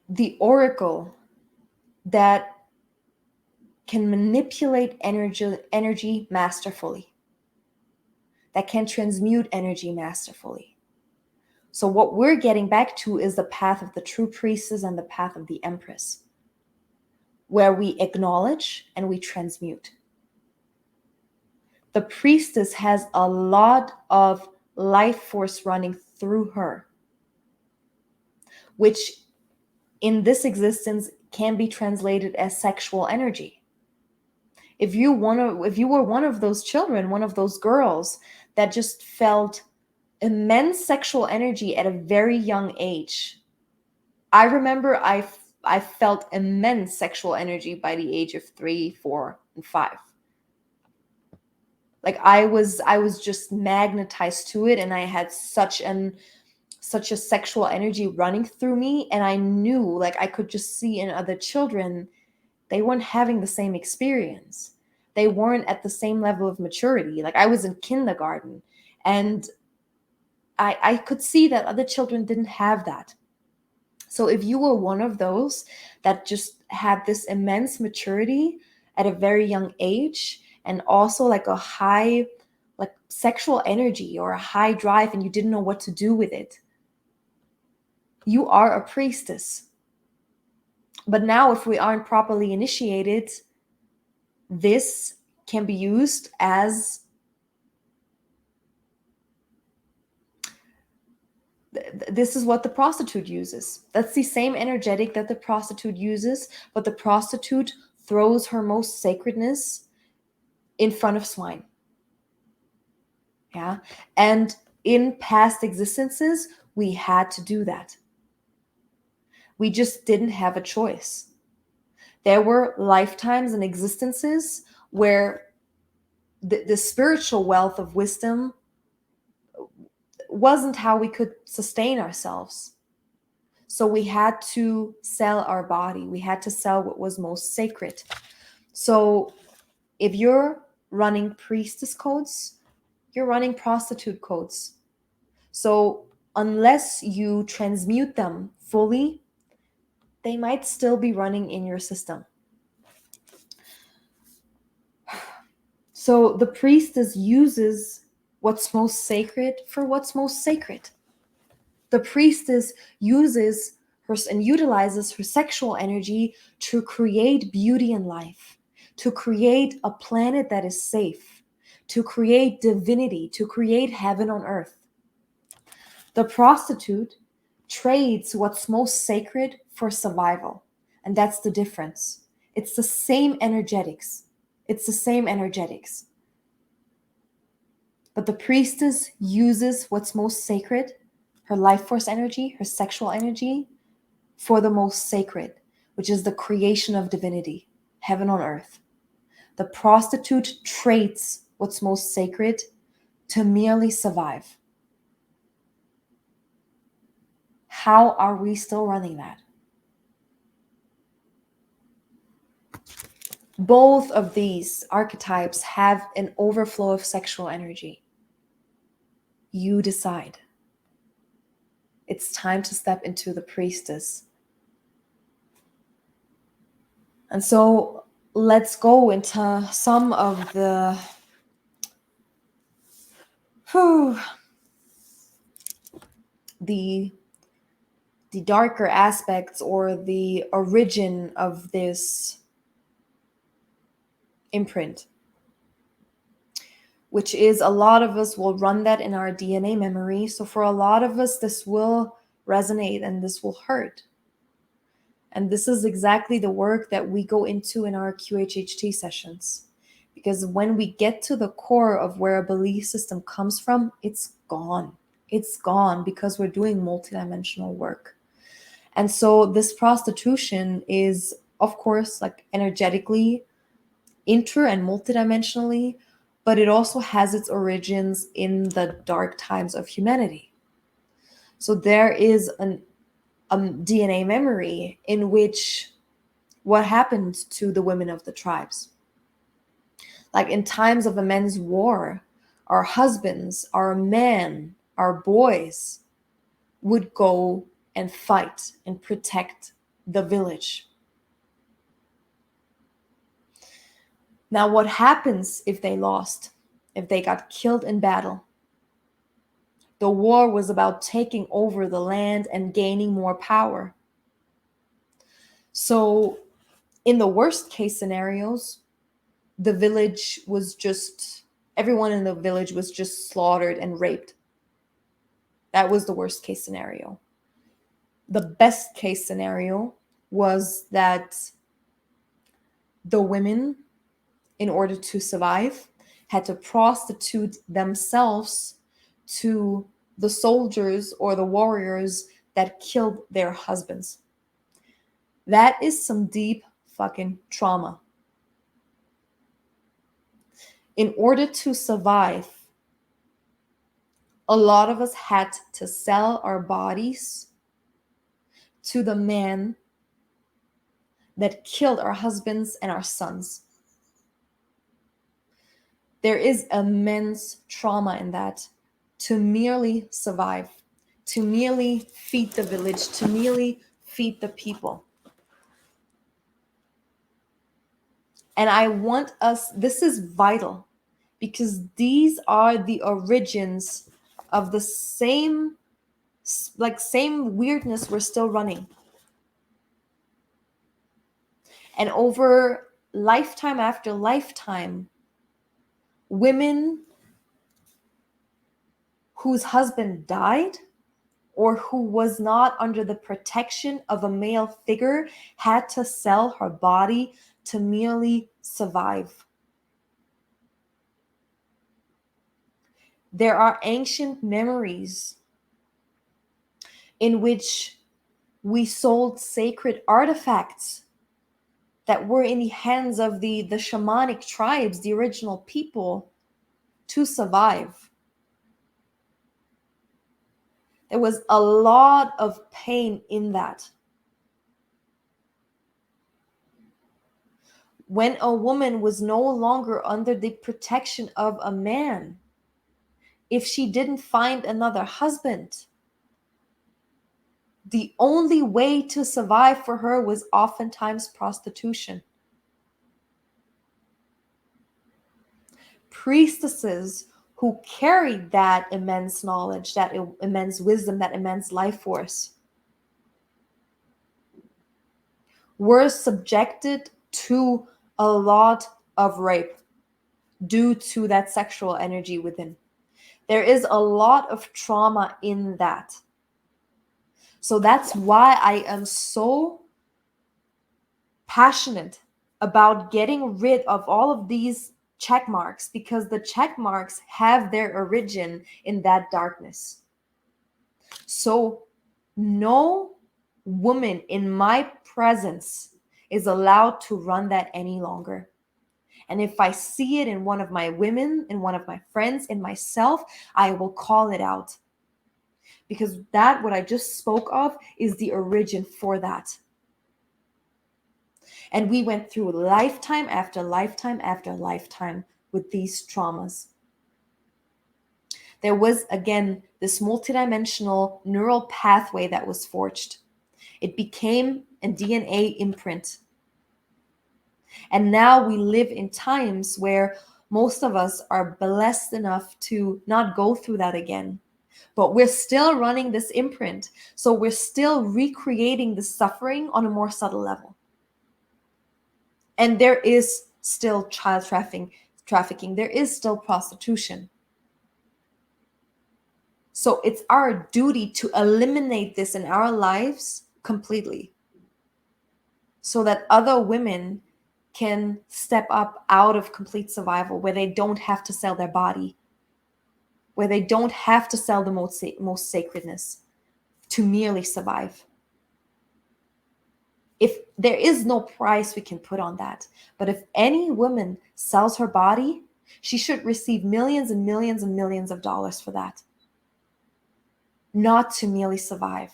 the oracle that can manipulate energy masterfully, that can transmute energy masterfully. So what we're getting back to is the path of the true priestess and the path of the Empress, where we acknowledge and we transmute. The priestess has a lot of life force running through her, which in this existence can be translated as sexual energy. If you were one of those children, one of those girls that just felt immense sexual energy at a very young age. I remember I felt immense sexual energy by the age of 3, 4, and 5. Like, I was just magnetized to it, and I had such a sexual energy running through me, and I knew, like, I could just see in other children, they weren't having the same experience. They weren't at the same level of maturity. Like, I was in kindergarten, and I could see that other children didn't have that. So if you were one of those that just had this immense maturity at a very young age, and also like a high, like, sexual energy or a high drive, and you didn't know what to do with it, you are a priestess. But now, if we aren't properly initiated, this can be used as this is what the prostitute uses. That's the same energetic that the prostitute uses, but the prostitute throws her most sacredness in front of swine. Yeah. And in past existences, we had to do that. We just didn't have a choice. There were lifetimes and existences where the spiritual wealth of wisdom wasn't how we could sustain ourselves. So we had to sell our body. We had to sell what was most sacred. So if you're running priestess codes, you're running prostitute codes. So unless you transmute them fully, they might still be running in your system. So the priestess uses what's most sacred for what's most sacred. The priestess uses her and utilizes her sexual energy to create beauty in life, to create a planet that is safe, to create divinity, to create heaven on earth. The prostitute trades what's most sacred for survival. And that's the difference. It's the same energetics. It's the same energetics. But the priestess uses what's most sacred, her life force energy, her sexual energy, for the most sacred, which is the creation of divinity, heaven on earth. The prostitute trades what's most sacred to merely survive. How are we still running that? Both of these archetypes have an overflow of sexual energy. You decide. It's time to step into the priestess. And so let's go into some of the darker aspects or the origin of this imprint, which is a lot of us will run that in our DNA memory. So for a lot of us, this will resonate and this will hurt. And this is exactly the work that we go into in our QHHT sessions. Because when we get to the core of where a belief system comes from, it's gone. It's gone because we're doing multidimensional work. And so this prostitution is, of course, like energetically inter and multidimensionally, but it also has its origins in the dark times of humanity. So there is a DNA memory in which what happened to the women of the tribes. Like in times of immense war, our husbands, our men, our boys would go and fight and protect the village. Now, what happens if they lost, if they got killed in battle? The war was about taking over the land and gaining more power. So in the worst case scenarios, the village was just, everyone in the village was just slaughtered and raped. That was the worst case scenario. The best case scenario was that the women, in order to survive, had to prostitute themselves to the soldiers or the warriors that killed their husbands. That is some deep fucking trauma. In order to survive, a lot of us had to sell our bodies to the men that killed our husbands and our sons. There is immense trauma in that, to merely survive, to merely feed the village, to merely feed the people. And I want us, this is vital, because these are the origins of the same weirdness we're still running. And over lifetime after lifetime, women whose husband died or who was not under the protection of a male figure had to sell her body to merely survive. There are ancient memories in which we sold sacred artifacts that were in the hands of the shamanic tribes, the original people, to survive. There was a lot of pain in that. When a woman was no longer under the protection of a man, if she didn't find another husband, the only way to survive for her was oftentimes prostitution. Priestesses who carried that immense knowledge, that immense wisdom, that immense life force, were subjected to a lot of rape due to that sexual energy within. There is a lot of trauma in that. So that's why I am so passionate about getting rid of all of these check marks, because the check marks have their origin in that darkness. So no woman in my presence is allowed to run that any longer. And if I see it in one of my women, in one of my friends, in myself, I will call it out. Because that, what I just spoke of, is the origin for that. And we went through lifetime after lifetime after lifetime with these traumas. There was, again, this multidimensional neural pathway that was forged. It became a DNA imprint. And now we live in times where most of us are blessed enough to not go through that again. But we're still running this imprint. So we're still recreating the suffering on a more subtle level. And there is still child trafficking. There is still prostitution. So it's our duty to eliminate this in our lives completely, so that other women can step up out of complete survival, where they don't have to sell their body, where they don't have to sell the most sacredness to merely survive. If there is no price we can put on that, but if any woman sells her body, she should receive millions and millions and millions of dollars for that, not to merely survive.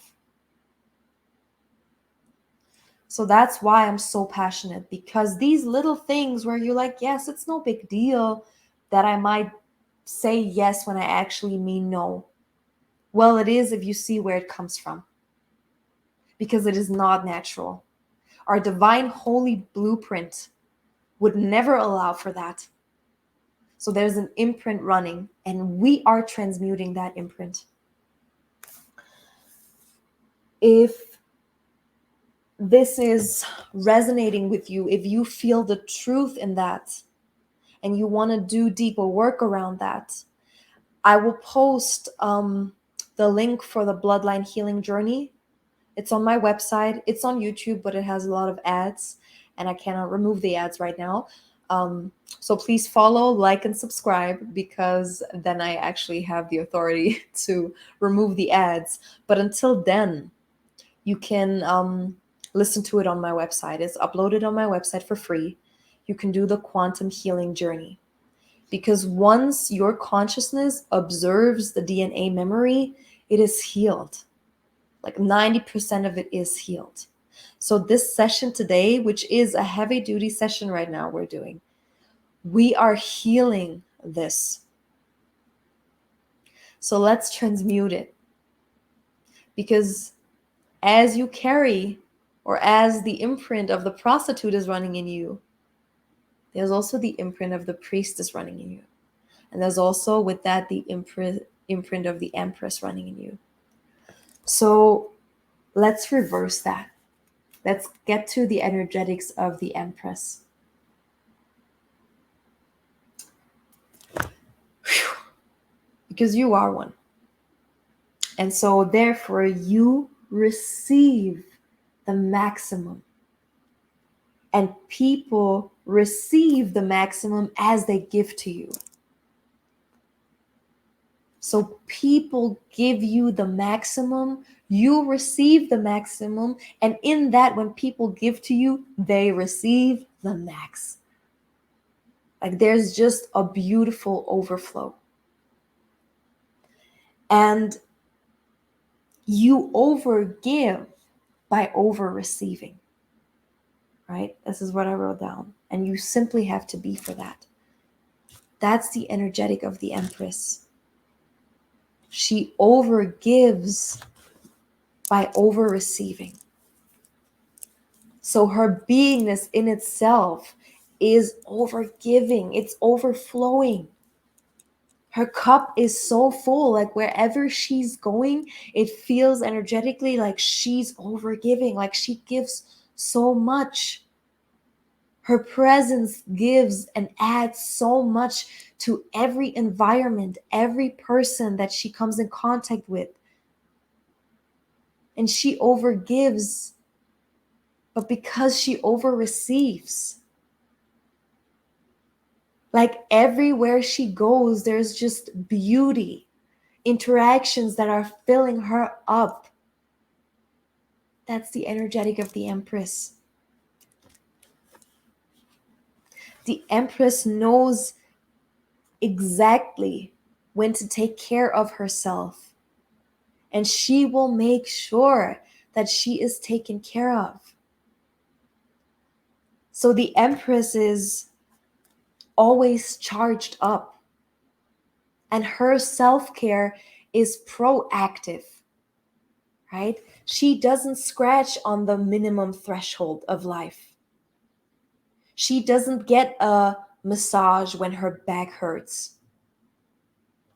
So that's why I'm so passionate, because these little things where you're like, yes, it's no big deal that I might say yes when I actually mean no. Well, it is if you see where it comes from, because it is not natural. Our divine holy blueprint would never allow for that. So there's an imprint running, and we are transmuting that imprint. If this is resonating with you, if you feel the truth in that and you want to do deeper work around that, I will post the link for the bloodline healing journey. It's on my website. It's on YouTube, but it has a lot of ads, and I cannot remove the ads right now. So please follow, like, and subscribe, because then I actually have the authority to remove the ads. But until then, you can listen to it on my website. It's uploaded on my website for free. You can do the quantum healing journey. Because once your consciousness observes the DNA memory, it is healed. Like 90% of it is healed. So this session today, which is a heavy duty session right now we're doing, we are healing this. So let's transmute it. Because as you carry, or as the imprint of the prostitute is running in you, there's also the imprint of the priestess running in you. And there's also, with that, the imprint of the Empress running in you. So let's reverse that. Let's get to the energetics of the Empress. Whew. Because you are one. And so therefore you receive the maximum. And people receive the maximum as they give to you. So people give you the maximum, you receive the maximum, and in that, when people give to you, they receive the max. Like there's just a beautiful overflow. And you overgive by over-receiving, right? This is what I wrote down. And you simply have to be for that. That's the energetic of the Empress. She overgives by over-receiving. So her beingness in itself is overgiving. It's overflowing. Her cup is so full, like wherever she's going, it feels energetically like she's overgiving, like she gives so much. Her presence gives and adds so much to every environment, every person that she comes in contact with. And she overgives, but because she over receives. Like everywhere she goes, there's just beauty, interactions that are filling her up. That's the energetic of the Empress. The Empress knows exactly when to take care of herself, and she will make sure that she is taken care of. So the Empress is always charged up, and her self-care is proactive, right? She doesn't scratch on the minimum threshold of life. She doesn't get a massage when her back hurts.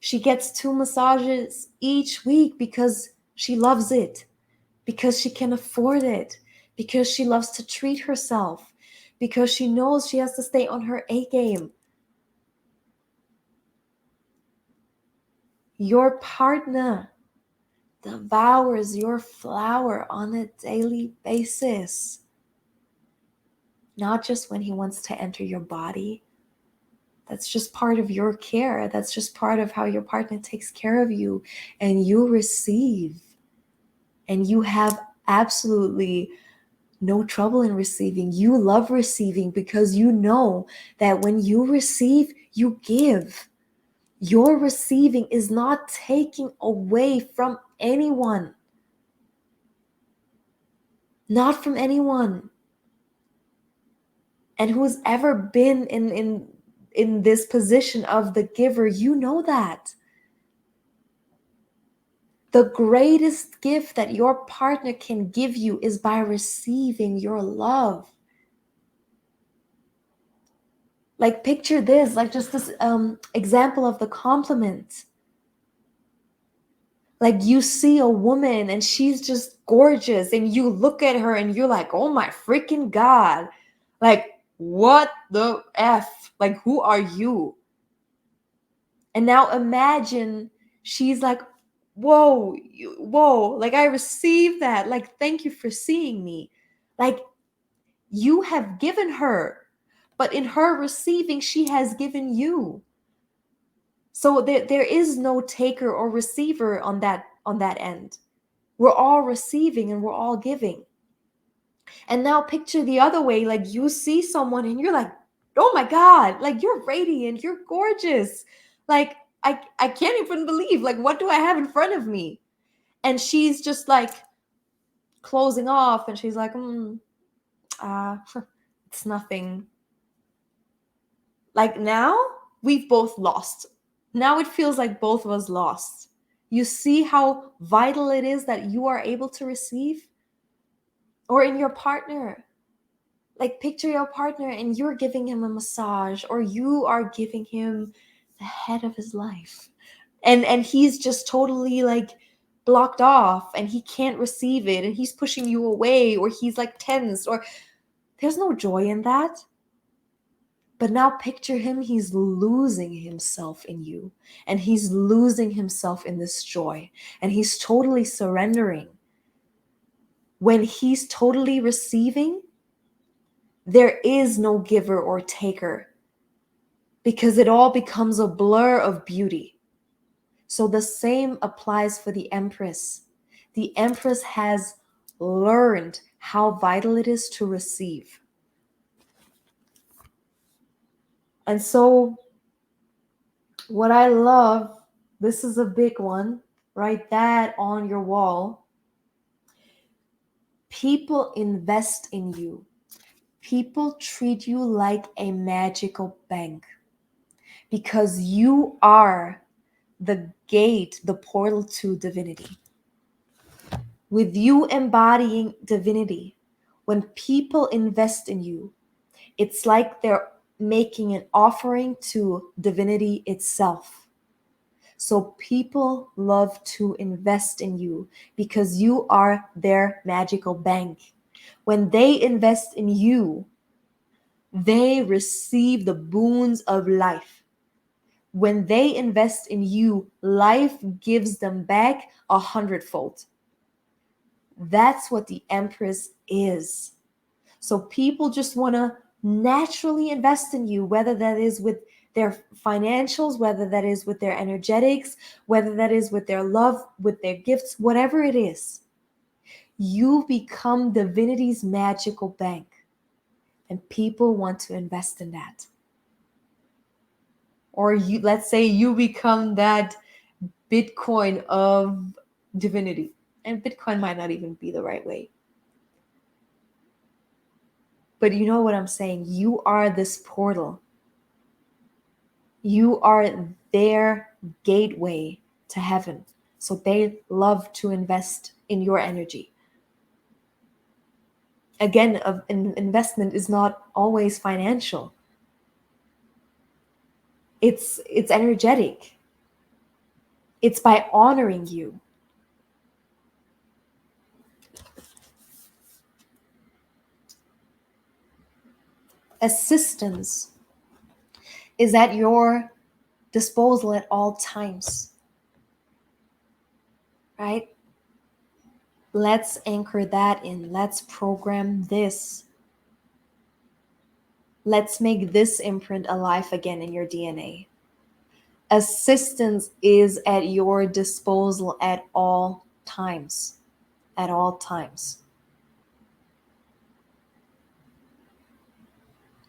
She gets 2 massages each week because she loves it, because she can afford it, because she loves to treat herself, because she knows she has to stay on her A game. Your partner devours your flower on a daily basis. Not just when he wants to enter your body. That's just part of your care. That's just part of how your partner takes care of you. And you receive. And you have absolutely no trouble in receiving. You love receiving because you know that when you receive, you give. Your receiving is not taking away from anyone. Not from anyone. And who's ever been in this position of the giver, you know that. The greatest gift that your partner can give you is by receiving your love. Like picture this, like just this example of the compliment. Like you see a woman and she's just gorgeous and you look at her and you're like, oh my freaking God. Like, what the F? Like, who are you? And now imagine she's like, whoa, whoa, like I received that. Like, thank you for seeing me. Like, you have given her, but in her receiving, she has given you. So there is no taker or receiver on that end. We're all receiving and we're all giving. And now picture the other way, like you see someone and you're like, oh my God, like you're radiant, you're gorgeous. Like I can't even believe, like, what do I have in front of me? And she's just like closing off and she's like, it's nothing. Like now we've both lost. Now it feels like both of us lost. You see how vital it is that you are able to receive? Or in your partner. Like picture your partner and you're giving him a massage or you are giving him the head of his life. And he's just totally like blocked off and he can't receive it and he's pushing you away or he's like tense or there's no joy in that. But now picture him, he's losing himself in you and he's losing himself in this joy and he's totally surrendering. When he's totally receiving, there is no giver or taker because it all becomes a blur of beauty. So the same applies for the Empress. The Empress has learned how vital it is to receive. And so what I love, this is a big one, write that on your wall. People invest in you. People treat you like a magical bank because you are the gate, the portal to divinity. With you embodying divinity, when people invest in you, it's like they're making an offering to divinity itself. So people love to invest in you because you are their magical bank. When they invest in you, they receive the boons of life. When they invest in you, life gives them back 100-fold. That's what the Empress is. So people just want to naturally invest in you, whether that is with their financials, whether that is with their energetics, whether that is with their love, with their gifts, whatever it is. You become divinity's magical bank, and people want to invest in that. Or let's say you become that Bitcoin of divinity. And Bitcoin might not even be the right way. But you know what I'm saying? You are this portal. You are their gateway to heaven. So they love to invest in your energy. Again, an investment is not always financial. It's energetic. It's by honoring you. Assistance is at your disposal at all times. Right? Let's anchor that in. Let's program this. Let's make this imprint alive again in your DNA. Assistance is at your disposal at all times. At all times.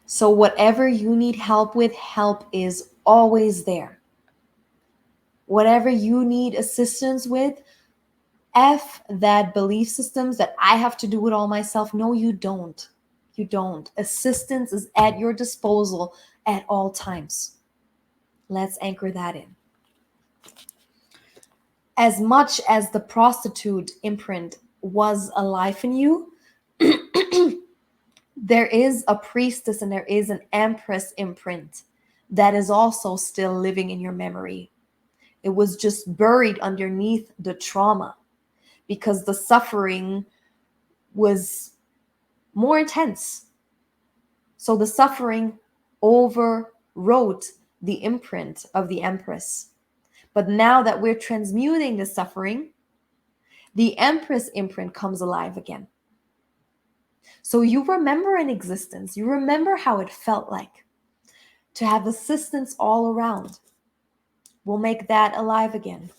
So whatever you need help with, help is always there. Whatever you need assistance with, F that belief systems that I have to do it all myself. No, you don't. You don't. Assistance is at your disposal at all times. Let's anchor that in. As much as the prostitute imprint was alive in you, there is a priestess and there is an empress imprint that is also still living in your memory. It was just buried underneath the trauma because the suffering was more intense. So the suffering overwrote the imprint of the Empress. But now that we're transmuting the suffering, the Empress imprint comes alive again. So you remember an existence. You remember how it felt like to have assistance all around. We'll make that alive again.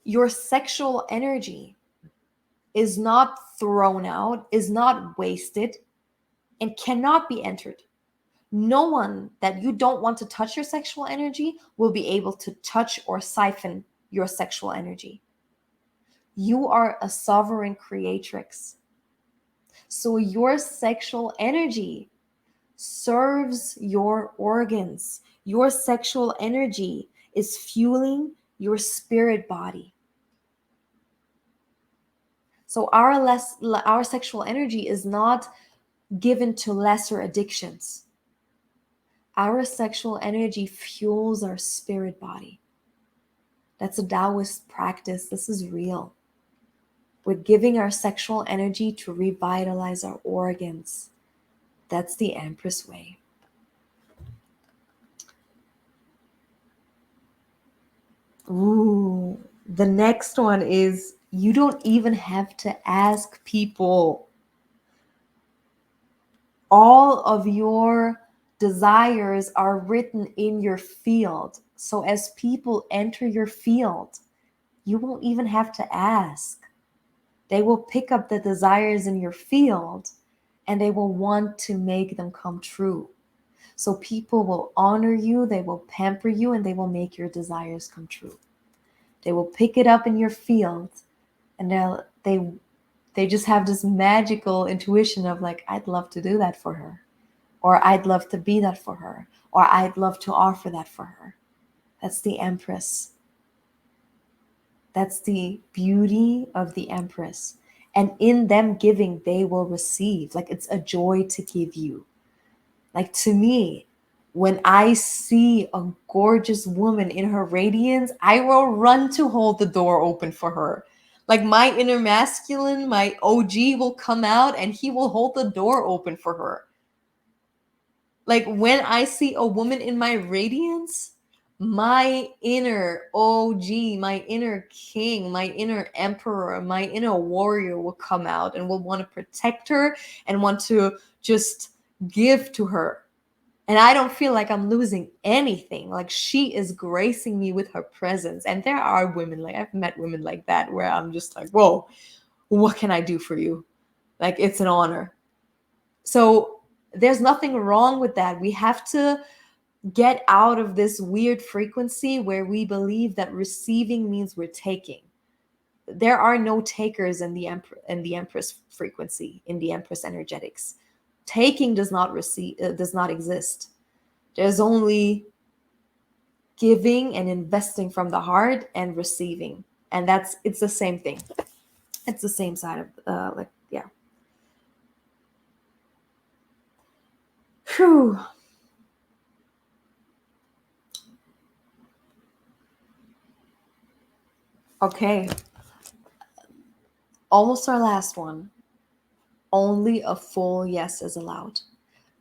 Your sexual energy is not thrown out, is not wasted, and cannot be entered. No one that you don't want to touch your sexual energy will be able to touch or siphon your sexual energy. You are a sovereign creatrix. So your sexual energy serves your organs. Your sexual energy is fueling your spirit body. So our sexual energy is not given to lesser addictions. Our sexual energy fuels our spirit body. That's a Taoist practice. This is real. We're giving our sexual energy to revitalize our organs. That's the Empress way. Ooh, the next one is you don't even have to ask people. All of your desires are written in your field. So as people enter your field, you won't even have to ask. They will pick up the desires in your field and they will want to make them come true. So people will honor you, they will pamper you, and they will make your desires come true. They will pick it up in your field and they just have this magical intuition of like, I'd love to do that for her. Or I'd love to be that for her. Or I'd love to offer that for her. That's the Empress. That's the beauty of the Empress. And in them giving, they will receive. Like it's a joy to give you. Like to me, When I see a gorgeous woman in her radiance, I will run to hold the door open for her. Like my inner masculine, my OG will come out and he will hold the door open for her. Like when I see a woman in my radiance, my inner OG, my inner king, my inner emperor, my inner warrior will come out and will want to protect her and want to just give to her. And I don't feel like I'm losing anything. Like she is gracing me with her presence. And there are women, like I've met women like that where I'm just like, whoa, what can I do for you? Like it's an honor. So there's nothing wrong with that. We have to get out of this weird frequency where we believe that receiving means we're taking. There are no takers in the Empress frequency, in the Empress energetics. Taking does not exist. There's only giving and investing from the heart and receiving, and it's the same thing. It's the same side of yeah. Whew. Okay. Almost our last one. Only a full yes is allowed.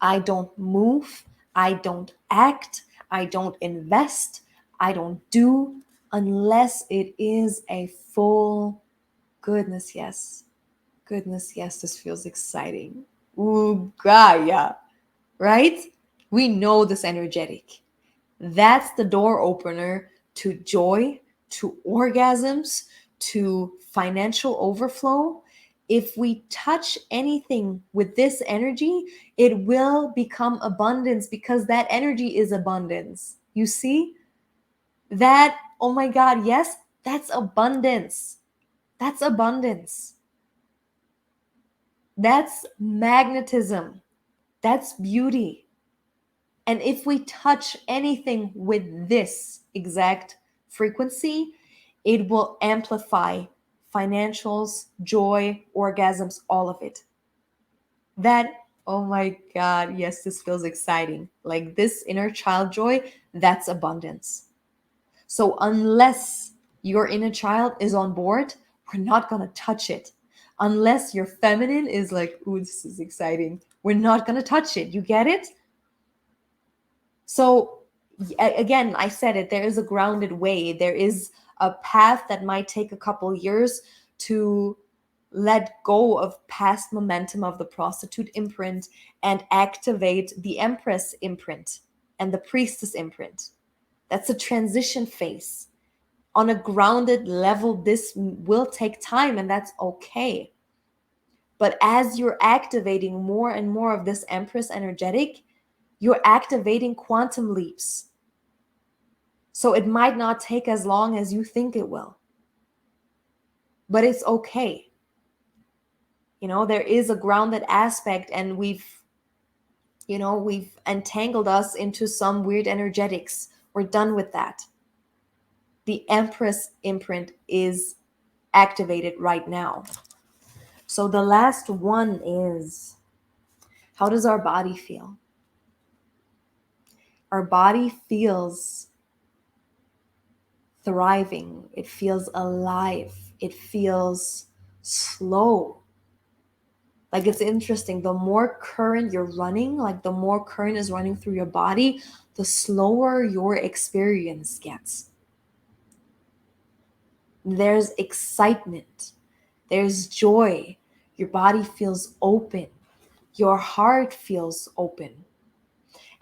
I don't move. I don't act. I don't invest. I don't do unless it is a full goodness yes. Goodness yes, this feels exciting. Ooh, Gaia. Right? We know this energetic. That's the door opener to joy, to orgasms, to financial overflow. If we touch anything with this energy, it will become abundance because that energy is abundance. You see? That, oh my God, yes, that's abundance. That's abundance. That's magnetism. That's beauty. And if we touch anything with this exact frequency, it will amplify financials, joy, orgasms, all of it. That, oh my God, yes, this feels exciting. Like this inner child joy, that's abundance. So unless your inner child is on board, we're not going to touch it. Unless your feminine is like, ooh, this is exciting, we're not going to touch it. You get it? So again, I said it, there is a grounded way. There is a path that might take a couple years to let go of past momentum of the prostitute imprint and activate the Empress imprint and the priestess imprint. That's a transition phase. On a grounded level, this will take time, and that's okay. But as you're activating more and more of this Empress energetic, you're activating quantum leaps. So it might not take as long as you think it will. But it's okay. You know, there is a grounded aspect, and we've entangled us into some weird energetics. We're done with that. The Empress imprint is activated right now. So the last one is, how does our body feel? Our body feels thriving. It feels alive. It feels slow. Like it's interesting. The more current you're running, like the more current is running through your body, the slower your experience gets. There's excitement. There's joy. Your body feels open. Your heart feels open.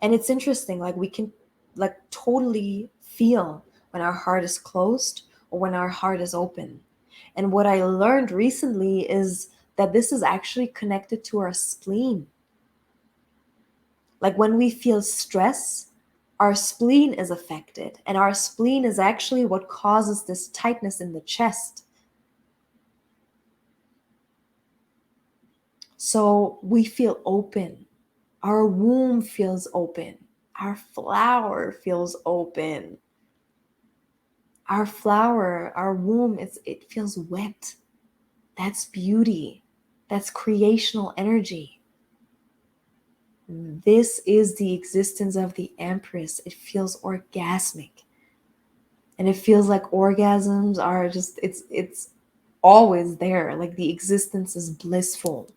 And it's interesting, like we can like totally feel when our heart is closed or when our heart is open. And what I learned recently is that this is actually connected to our spleen. Like when we feel stress, our spleen is affected, and our spleen is actually what causes this tightness in the chest. So we feel open. Our womb feels open. Our flower feels open. Our flower, our womb, it feels wet. That's beauty. That's creational energy. This is the existence of the Empress. It feels orgasmic. And it feels like orgasms are just, it's always there. Like the existence is blissful.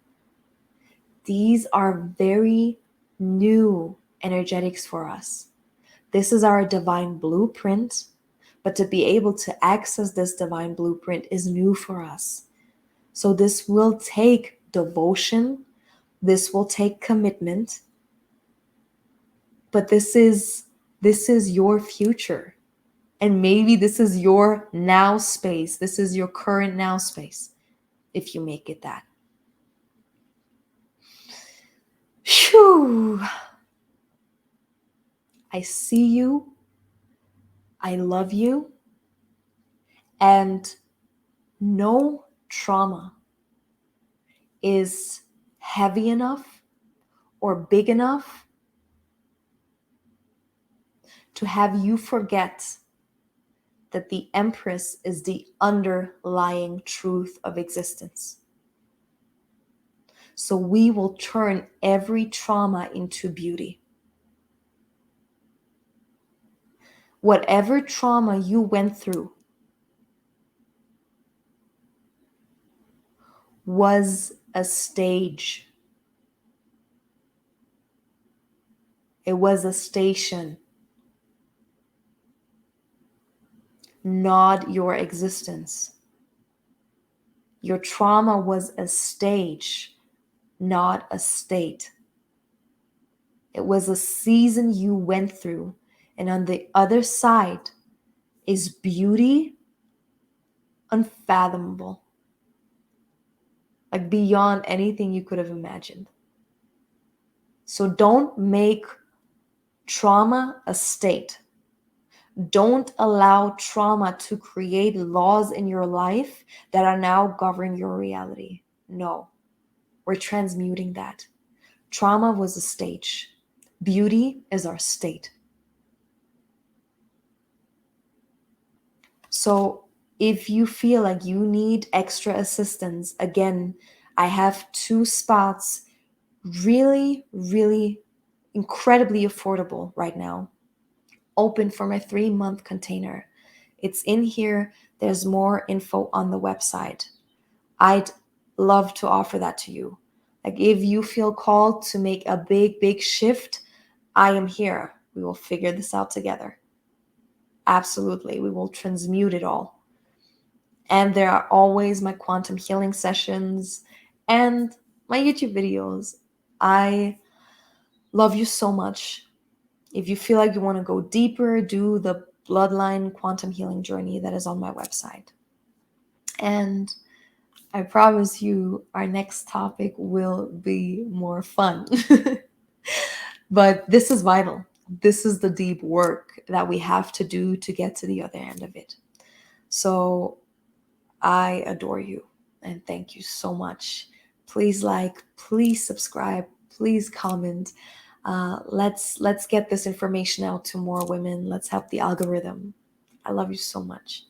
These are very new energetics for us. This is our divine blueprint. But to be able to access this divine blueprint is new for us. So this will take devotion. This will take commitment. But this is your future. And maybe this is your now space. This is your current now space, if you make it that. Phew. I see you. I love you. And no trauma is heavy enough or big enough to have you forget that the Empress is the underlying truth of existence. So we will turn every trauma into beauty. Whatever trauma you went through was a stage. It was a station, not your existence. Your trauma was a stage, not a state. It was a season you went through, and on the other side is beauty unfathomable, like beyond anything you could have imagined. So don't make trauma a state. Don't allow trauma to create laws in your life that are now governing your reality. No, we're transmuting that. Trauma was a stage. Beauty is our state. So if you feel like you need extra assistance, again, I have 2 spots, really, really incredibly affordable right now, open for my 3-month container. It's in here. There's more info on the website. I'd love to offer that to you. Like if you feel called to make a big, big shift, I am here. We will figure this out together. Absolutely. We will transmute it all. And there are always my quantum healing sessions and my YouTube videos. I love you so much. If you feel like you want to go deeper, do the bloodline quantum healing journey that is on my website. And I promise you our next topic will be more fun. But this is vital. This is the deep work that we have to do to get to the other end of it. So I adore you and thank you so much. Please like, please subscribe, please comment. Let's get this information out to more women. Let's help the algorithm. I love you so much.